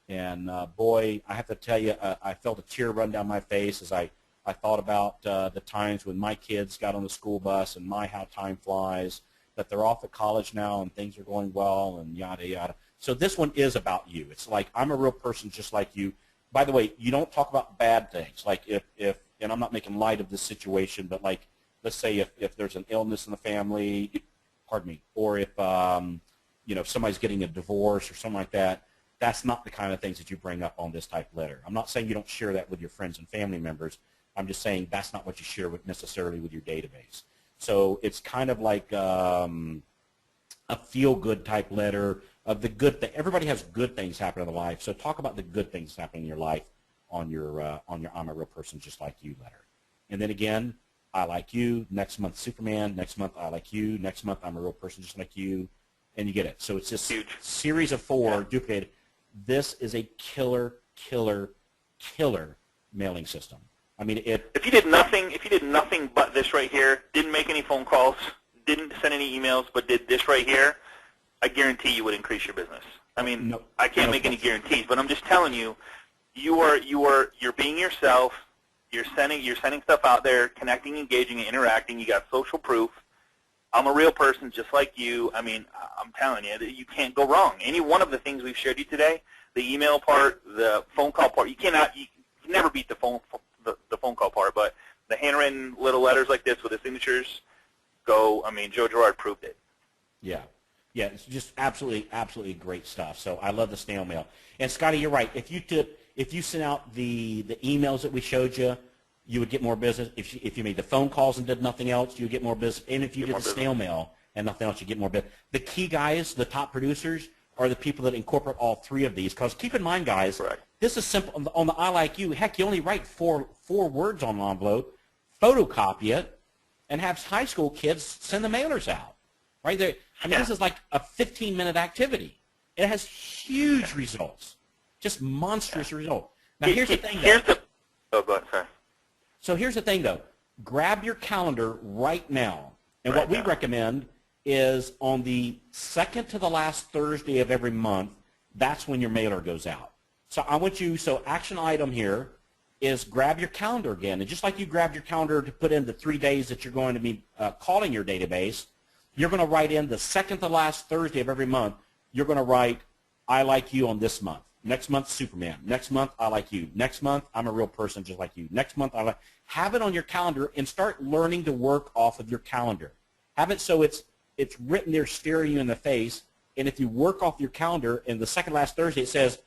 and boy, I have to tell you, I felt a tear run down my face as I thought about the times when my kids got on the school bus and how time flies, that they're off at college now and things are going well and yada, yada. So this one is about you. It's like, I'm a real person just like you. By the way, you don't talk about bad things. Like if and I'm not making light of this situation, but like, let's say if there's an illness in the family, pardon me, or if, if somebody's getting a divorce or something like that, that's not the kind of things that you bring up on this type of letter. I'm not saying you don't share that with your friends and family members. I'm just saying that's not what you share necessarily with your database. So it's kind of like a feel-good type letter of the good thing. Everybody has good things happen in their life, so talk about the good things happening in your life on your I'm a real person just like you letter. And then again, I like you. Next month, Superman. Next month, I like you. Next month, I'm a real person just like you. And you get it. So it's this huge series of 4 duplicated. This is a killer mailing system. I mean, if you did nothing but this right here, didn't make any phone calls, didn't send any emails, but did this right here, I guarantee you would increase your business. I mean, I can't make any guarantees, but I'm just telling you, you're being yourself. You're sending stuff out there, connecting, engaging, and interacting. You got social proof. I'm a real person just like you. I mean, I'm telling you, you can't go wrong. Any one of the things we've showed you today, the email part, the phone call part, you can never beat the phone call part, but the handwritten little letters like this with the signatures go. I mean, Joe Girard proved it. Yeah, it's just absolutely great stuff. So I love the snail mail. And Scotty, you're right. If you sent out the emails that we showed you, you would get more business. If you made the phone calls and did nothing else, you would get more business. And if you did the snail mail and nothing else, you get more business. The key guys, the top producers, are the people that incorporate all 3 of these. Because keep in mind, guys, this is simple. On the I like you, heck, you only write four words on an envelope, photocopy it, and have high school kids send the mailers out. Right there. I mean, this is like a 15-minute activity. It has huge results, just monstrous results. Now, here's the thing. Oh, go ahead, sorry. So here's the thing, though. Grab your calendar right now. And Right what we now. recommend is on the second to the last Thursday of every month, that's when your mailer goes out. So I want you, so action item here is grab your calendar again. And just like you grabbed your calendar to put in the 3 days that you're going to be calling your database, you're going to write in the second to last Thursday of every month, you're going to write, I like you on this month. Next month, Superman. Next month, I like you. Next month, I'm a real person just like you. Next month, I like. Have it on your calendar and start learning to work off of your calendar. Have it so it's written there staring you in the face, and if you work off your calendar and the second last Thursday it says,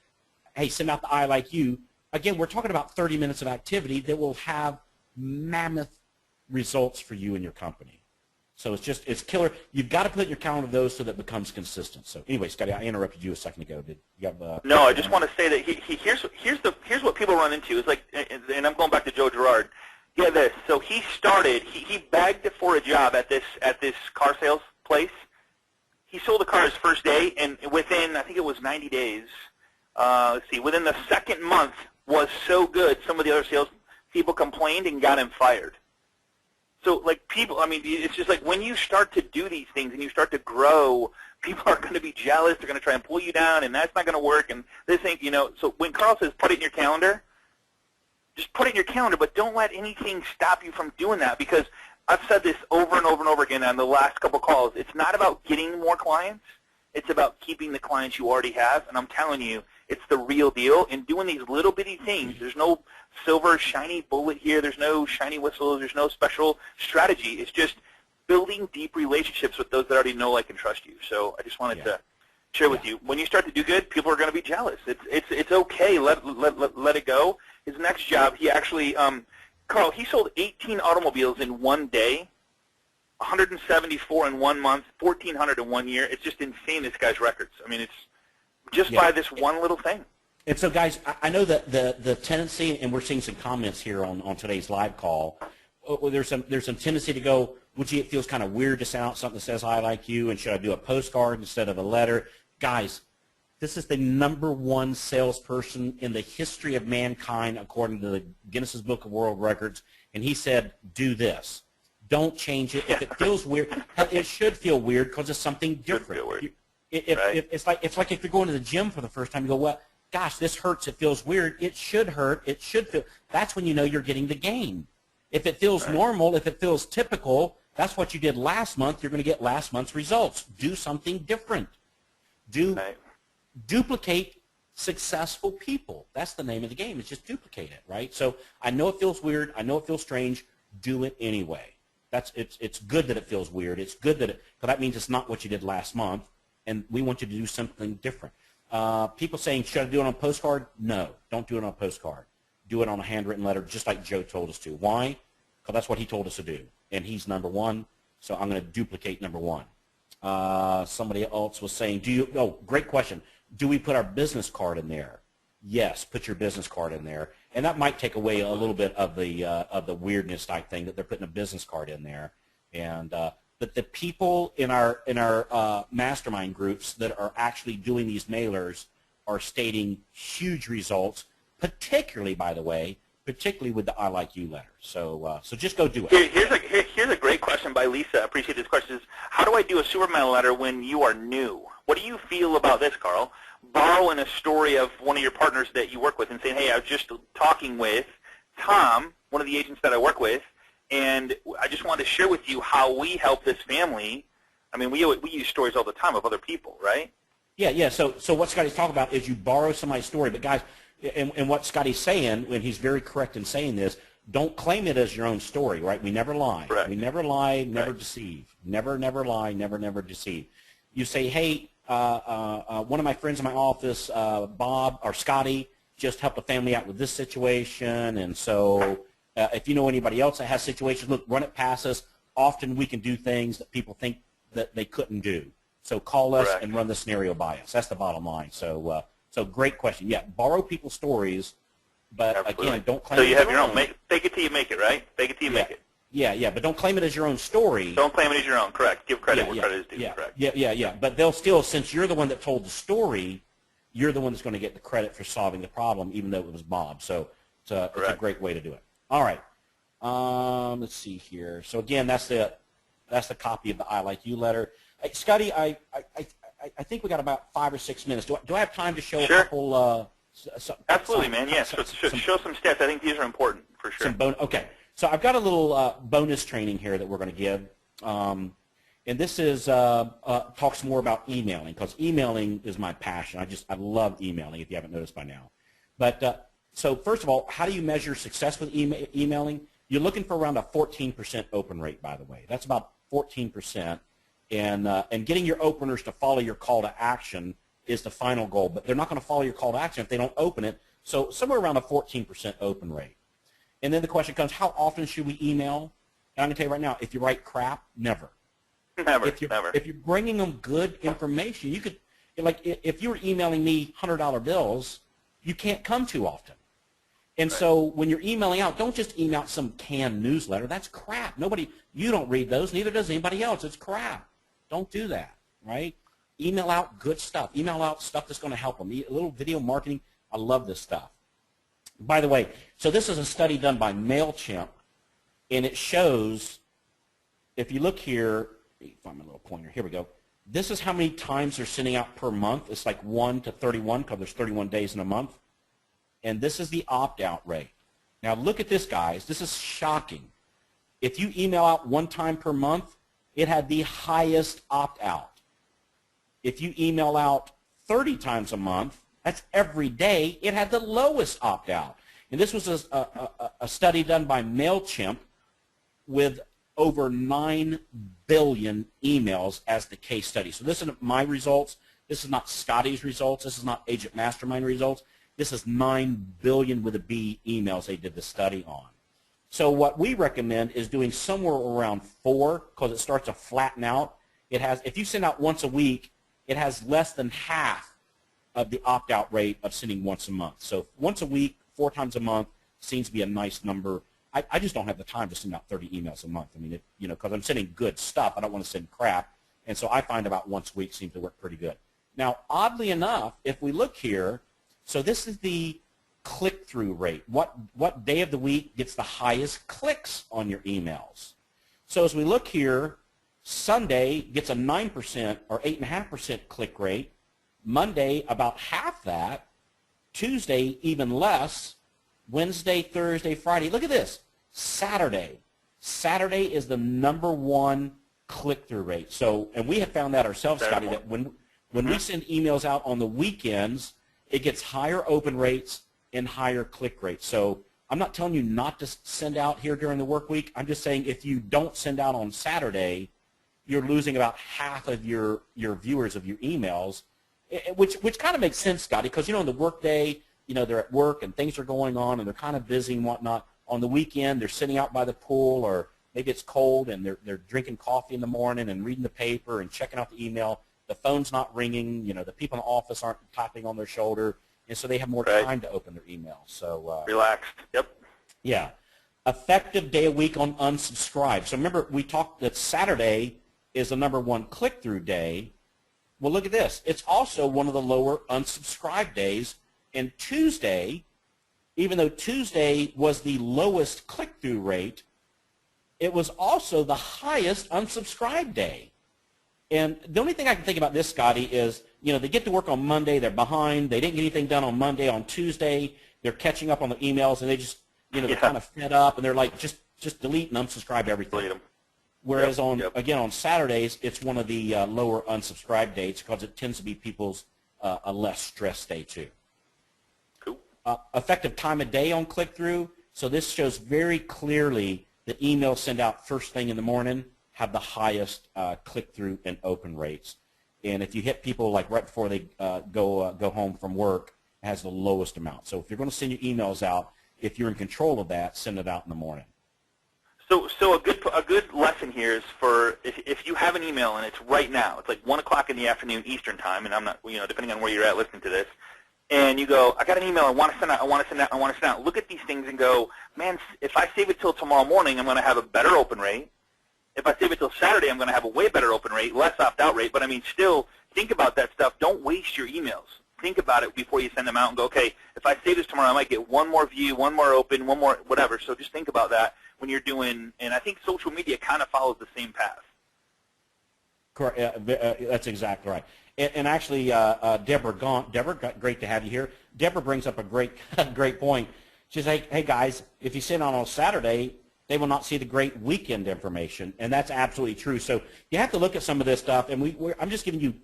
hey, send out the I like you, again, we're talking about 30 minutes of activity that will have mammoth results for you and your company. So it's killer. You've got to put your calendar those so that it becomes consistent. So anyway, Scotty, I interrupted you a second ago. Did you have? No, I just want to say that here's what people run into. It's like, and I'm going back to Joe Girard. Yeah, this. So he started. He begged for a job at this car sales place. He sold a car his first day, and within, I think it was 90 days. Let's see. Within the second month was so good. Some of the other sales people complained and got him fired. So, like, people, I mean, it's just like when you start to do these things and you start to grow, people are going to be jealous. They're going to try and pull you down, and that's not going to work. And this ain't, so when Carl says put it in your calendar, just put it in your calendar, but don't let anything stop you from doing that, because I've said this over and over and over again on the last couple calls. It's not about getting more clients. It's about keeping the clients you already have, and I'm telling you, it's the real deal. And doing these little bitty things, there's no silver shiny bullet here. There's no shiny whistles. There's no special strategy. It's just building deep relationships with those that already know, like, and trust you. So I just wanted to share with you. When you start to do good, people are going to be jealous. It's okay. Let it go. His next job, he actually, Carl, he sold 18 automobiles in one day, 174 in 1 month, 1,400 in 1 year. It's just insane, this guy's records. I mean, it's just by this one little thing. And so, guys, I know that the tendency, and we're seeing some comments here on today's live call, there's some tendency to go, it feels kind of weird to send out something that says I like you, and should I do a postcard instead of a letter? Guys, this is the #1 salesperson in the history of mankind according to the Guinness Book of World Records, and he said, do this. Don't change it. If it feels weird, it should feel weird because it's something different. It's like if you're going to the gym for the first time, you go, well, gosh, this hurts. It feels weird. It should hurt. It should feel. That's when you know you're getting the gain. If it feels normal, if it feels typical, that's what you did last month. You're going to get last month's results. Do something different. Duplicate successful people. That's the name of the game. It's just duplicate it, right? So I know it feels weird. I know it feels strange. Do it anyway. It's good that it feels weird. It's good because that means it's not what you did last month, and we want you to do something different. People saying, should I do it on a postcard? No, don't do it on a postcard. Do it on a handwritten letter, just like Joe told us to. Why? Because that's what he told us to do, and he's #1, so I'm going to duplicate #1. Somebody else was saying, great question. Do we put our business card in there? Yes, put your business card in there. And that might take away a little bit of the weirdness type thing that they're putting a business card in there. And but the people in our mastermind groups that are actually doing these mailers are stating huge results, particularly, by the way, with the I like you letter. So just go do it. Here's a great question by Lisa. I appreciate this question. How do I do a Superman letter when you are new? What do you feel about this, Carl? Borrowing a story of one of your partners that you work with and saying, hey, I was just talking with Tom, one of the agents that I work with, and I just wanted to share with you how we help this family. I mean, we use stories all the time of other people, right? Yeah. So what Scotty's talking about is you borrow somebody's story. But, guys, and what Scotty's saying, and he's very correct in saying this, don't claim it as your own story, right? We never lie. Correct. We never lie, never deceive. Never lie, never deceive. You say, hey, one of my friends in my office, Bob or Scotty, just helped a family out with this situation, and so if you know anybody else that has situations, look, run it past us. Often we can do things that people think that they couldn't do. So call us and run the scenario by us. That's the bottom line. So great question. Yeah, borrow people's stories, but again, don't claim it. So you have your own. Fake it till you make it, right? Fake it till you make it. Yeah, but don't claim it as your own story. Don't claim it as your own, correct. Give credit where credit is due, correct. Yeah. But they'll still, since you're the one that told the story, you're the one that's going to get the credit for solving the problem, even though it was Bob. So it's a great way to do it. All right. Let's see here. So again, that's the copy of the I Like You letter. Hey, Scotty, I think we got about 5 or 6 minutes. Do I have time to show a couple? Absolutely, man. Yes. Show some stats. I think these are important for sure. Okay. So I've got a little bonus training here that we're going to give. And this is talks more about emailing, because emailing is my passion. I love emailing, if you haven't noticed by now. But so first of all, how do you measure success with emailing? You're looking for around a 14% open rate, by the way. That's about 14%. And getting your openers to follow your call to action is the final goal. But they're not going to follow your call to action if they don't open it. So somewhere around a 14% open rate. And then the question comes, how often should we email? And I'm going to tell you right now, if you write crap, never. Never. If you're bringing them good information, you could, like, if you were emailing me $100 bills, you can't come too often. And so when you're emailing out, don't just email out some canned newsletter. That's crap. You don't read those, neither does anybody else. It's crap. Don't do that, right? Email out good stuff. Email out stuff that's going to help them. A little video marketing. I love this stuff. By the way, so this is a study done by MailChimp, and it shows, if you look here, find my little pointer. Here we go. This is how many times they're sending out per month. It's like 1 to 31, because there's 31 days in a month. And this is the opt-out rate. Now look at this, guys. This is shocking. If you email out 1 time per month, it had the highest opt-out. If you email out 30 times a month, that's every day, it had the lowest opt-out. And this was a study done by MailChimp with over 9 billion emails as the case study. So this isn't my results. This is not Scotty's results. This is not Agent Mastermind results. This is 9 billion with a B emails they did the study on. So what we recommend is doing somewhere around 4, because it starts to flatten out. If you send out once a week, it has less than half of the opt-out rate of sending once a month. So once a week, 4 times a month seems to be a nice number. I just don't have the time to send out 30 emails a month. I mean, because I'm sending good stuff. I don't want to send crap. And so I find about once a week seems to work pretty good. Now, oddly enough, if we look here, so this is the click-through rate. What day of the week gets the highest clicks on your emails? So as we look here, Sunday gets a 9% or 8.5% click rate. Monday, about half that. Tuesday, even less. Wednesday, Thursday, Friday. Look at this. Saturday. Saturday is the #1 click-through rate. So, and we have found that ourselves, Scotty, that when we send emails out on the weekends, it gets higher open rates and higher click rates. So I'm not telling you not to send out here during the work week. I'm just saying if you don't send out on Saturday, you're losing about half of your viewers of your emails, which kind of makes sense, Scotty, because, in the work day, they're at work and things are going on and they're kind of busy and whatnot. On the weekend, they're sitting out by the pool, or maybe it's cold and they're drinking coffee in the morning and reading the paper and checking out the email. The phone's not ringing. The people in the office aren't tapping on their shoulder, and so they have more time to open their emails. So relaxed. Yep. Yeah. Effective day a week on unsubscribe. So remember, we talked that Saturday is the #1 click-through day. Well, look at this. It's also one of the lower unsubscribe days. And Tuesday, even though Tuesday was the lowest click-through rate, it was also the highest unsubscribe day. And the only thing I can think about this, Scotty, is, they get to work on Monday, they're behind, they didn't get anything done on Monday, on Tuesday, they're catching up on the emails, and they just, they're kind of fed up, and they're like, just delete and unsubscribe everything. Delete them. Whereas again, on Saturdays, it's one of the lower unsubscribe dates, because it tends to be people's a less stressed day too. Cool. Effective time of day on click-through. So this shows very clearly that emails sent out first thing in the morning have the highest click-through and open rates. And if you hit people like right before they go home from work, it has the lowest amount. So if you're going to send your emails out, if you're in control of that, send it out in the morning. So a good lesson here is for if you have an email and it's right now, it's like 1 o'clock in the afternoon Eastern time, and I'm not, depending on where you're at listening to this, and you go, I got an email, I want to send out. Look at these things and go, man, if I save it till tomorrow morning, I'm going to have a better open rate. If I save it till Saturday, I'm going to have a way better open rate, less opt-out rate. But I mean, still think about that stuff. Don't waste your emails. think about it before you send them out and go, okay, if I save this tomorrow, I might get one more view, one more open, one more whatever. So just think about that when you're doing, and I think social media kind of follows the same path. Correct. That's exactly right. And actually, Deborah, great to have you here. Deborah brings up a great point. She's like, hey guys, if you send on Saturday, they will not see the great weekend information, and that's absolutely true. So you have to look at some of this stuff, and I'm just giving you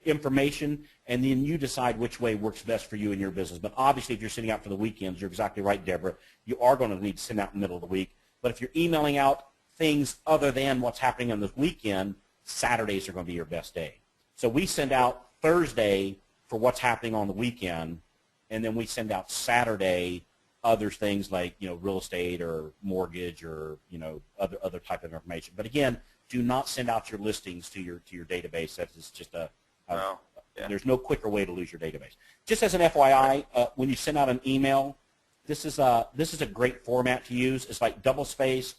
information, and then you decide which way works best for you and your business. But obviously, if you're sending out for the weekends, you're exactly right, Deborah. You are going to need to send out in the middle of the week. But if you're emailing out things other than what's happening on the weekend, Saturdays are going to be your best day. So we send out Thursday for what's happening on the weekend, and then we send out Saturday other things like, real estate or mortgage or, other type of information. But again, do not send out your listings to your database. That is just there's no quicker way to lose your database. Just as an FYI, when you send out an email, this is a great format to use. It's like double spaced,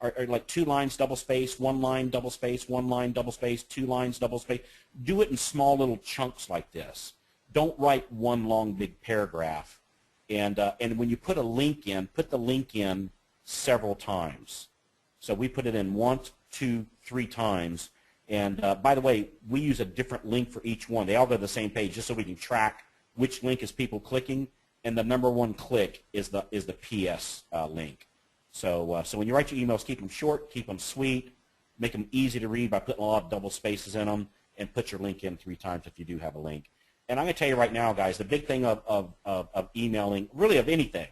or like 2 lines double space, 1 line double space, 1 line double space, 2 lines double space. Do it in small little chunks like this. Don't write one long big paragraph. And when you put a link in, put the link in several times. So we put it in 1, 2, 3 times. And by the way, we use a different link for each one. They all go to the same page just so we can track which link is people clicking. And the number 1 click is the PS link. So when you write your emails, keep them short, keep them sweet, make them easy to read by putting a lot of double spaces in them, and put your link in 3 times if you do have a link. And I'm going to tell you right now, guys, the big thing of emailing, really of anything,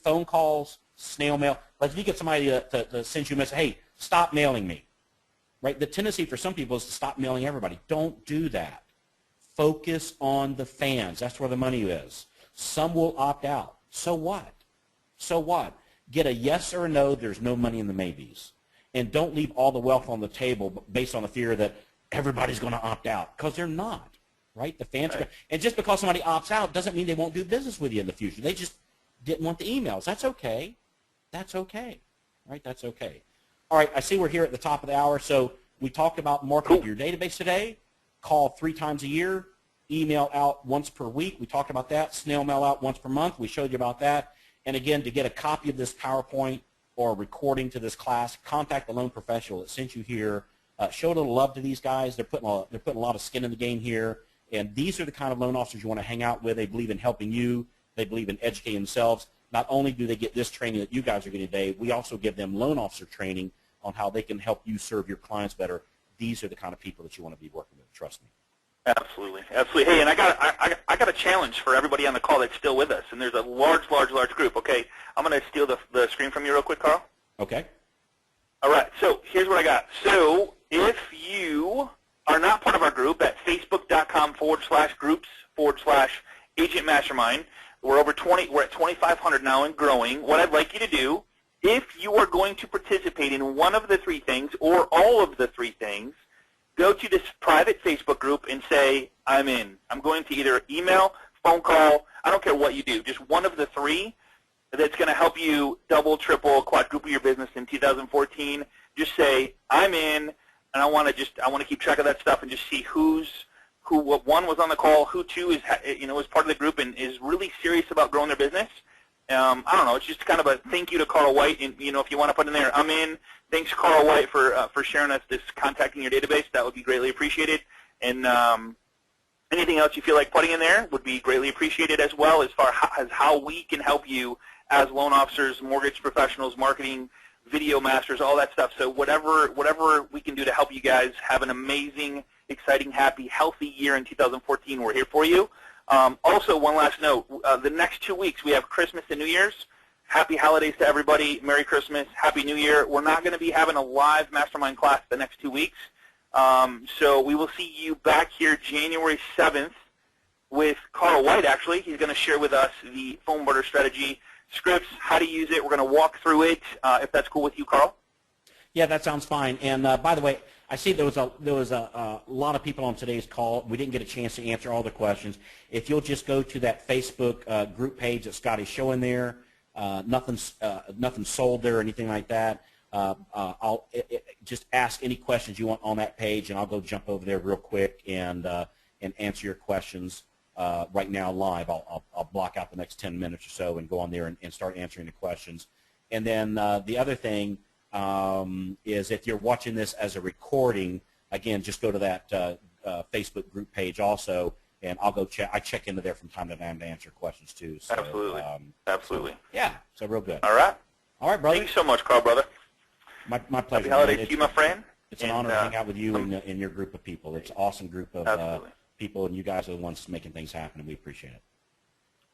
phone calls, snail mail, like if you get somebody to send you a message, hey, stop mailing me, right? The tendency for some people is to stop mailing everybody. Don't do that. Focus on the fans. That's where the money is. Some will opt out. So what? So what? Get a yes or a no. There's no money in the maybes. And don't leave all the wealth on the table based on the fear that everybody's going to opt out, because they're not. Right? The fans right. And just because somebody opts out doesn't mean they won't do business with you in the future. They just didn't want the emails. That's okay. That's okay. Right? That's okay. All right, I see we're here at the top of the hour. So we talked about marketing your database today. Call 3 times a year. Email out once per week. We talked about that. Snail mail out once per month. We showed you about that. And again, to get a copy of this PowerPoint or a recording to this class, contact the loan professional that sent you here. Show a little love to these guys. They're putting a lot of skin in the game here. And these are the kind of loan officers you want to hang out with. They believe in helping you. They believe in educating themselves. Not only do they get this training that you guys are getting today, we also give them loan officer training on how they can help you serve your clients better. These are the kind of people that you want to be working with. Trust me. Absolutely, absolutely. Hey, and I got a challenge for everybody on the call that's still with us. And there's a large group. Okay, I'm going to steal the screen from you real quick, Carl. Okay. All right. So here's what I got. So if you are not part of our group at facebook.com/groups/agent mastermind. We're at 2,500 now and growing. What I'd like you to do, if you are going to participate in one of the 3 things or all of the 3 things, go to this private Facebook group and say, I'm in. I'm going to either email, phone call, I don't care what you do, just one of the 3 that's going to help you double, triple, quadruple your business in 2014. Just say, I'm in. And I want to keep track of that stuff and just see who one was on the call, who 2 is part of the group and is really serious about growing their business. I don't know. It's just kind of a thank you to Carl White, and if you want to put in there, I'm in. Thanks, Carl White, for sharing us this contacting your database. That would be greatly appreciated. And anything else you feel like putting in there would be greatly appreciated as well, as far as how we can help you as loan officers, mortgage professionals, marketing, video masters, all that stuff. So whatever we can do to help you guys have an amazing, exciting, happy, healthy year in 2014, we're here for you. Also, one last note, the next 2 weeks we have Christmas and New Year's. Happy holidays to everybody. Merry Christmas. Happy New Year. We're not going to be having a live mastermind class the next 2 weeks. So we will see you back here January 7th with Carl White, actually. He's going to share with us the phone barter strategy scripts, how to use it. We're going to walk through it, if that's cool with you, Carl. Yeah, that sounds fine. And by the way, I see there was a lot of people on today's call. We didn't get a chance to answer all the questions. If you'll just go to that Facebook group page that Scotty's showing there, nothing's sold there or anything like that. I'll just ask any questions you want on that page, and I'll go jump over there real quick and answer your questions. right now live. I'll block out the next 10 minutes or so and go on there and start answering the questions. And then the other thing is if you're watching this as a recording, again, just go to that Facebook group page also, and I'll go check. I check into there from time to time to answer questions too. So, Absolutely. Absolutely. So, yeah, so real good. All right. All right, brother. Thank you so much, Carl, brother. My pleasure. Happy holidays to you, my friend. It's an honor to hang out with you and your group of people. It's an awesome group of people, and you guys are the ones making things happen, and we appreciate it.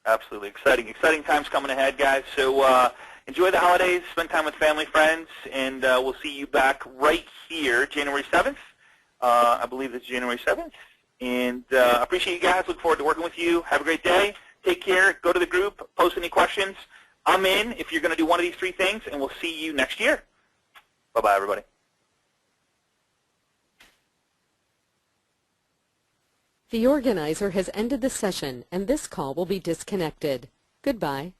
Absolutely. Exciting times coming ahead, guys. So enjoy the holidays, spend time with family, friends, and we'll see you back right here January 7th. I believe it's January 7th. And I appreciate you guys. Look forward to working with you. Have a great day. Take care. Go to the group. Post any questions. I'm in if you're going to do one of these three things, and we'll see you next year. Bye-bye, everybody. The organizer has ended the session, and this call will be disconnected. Goodbye.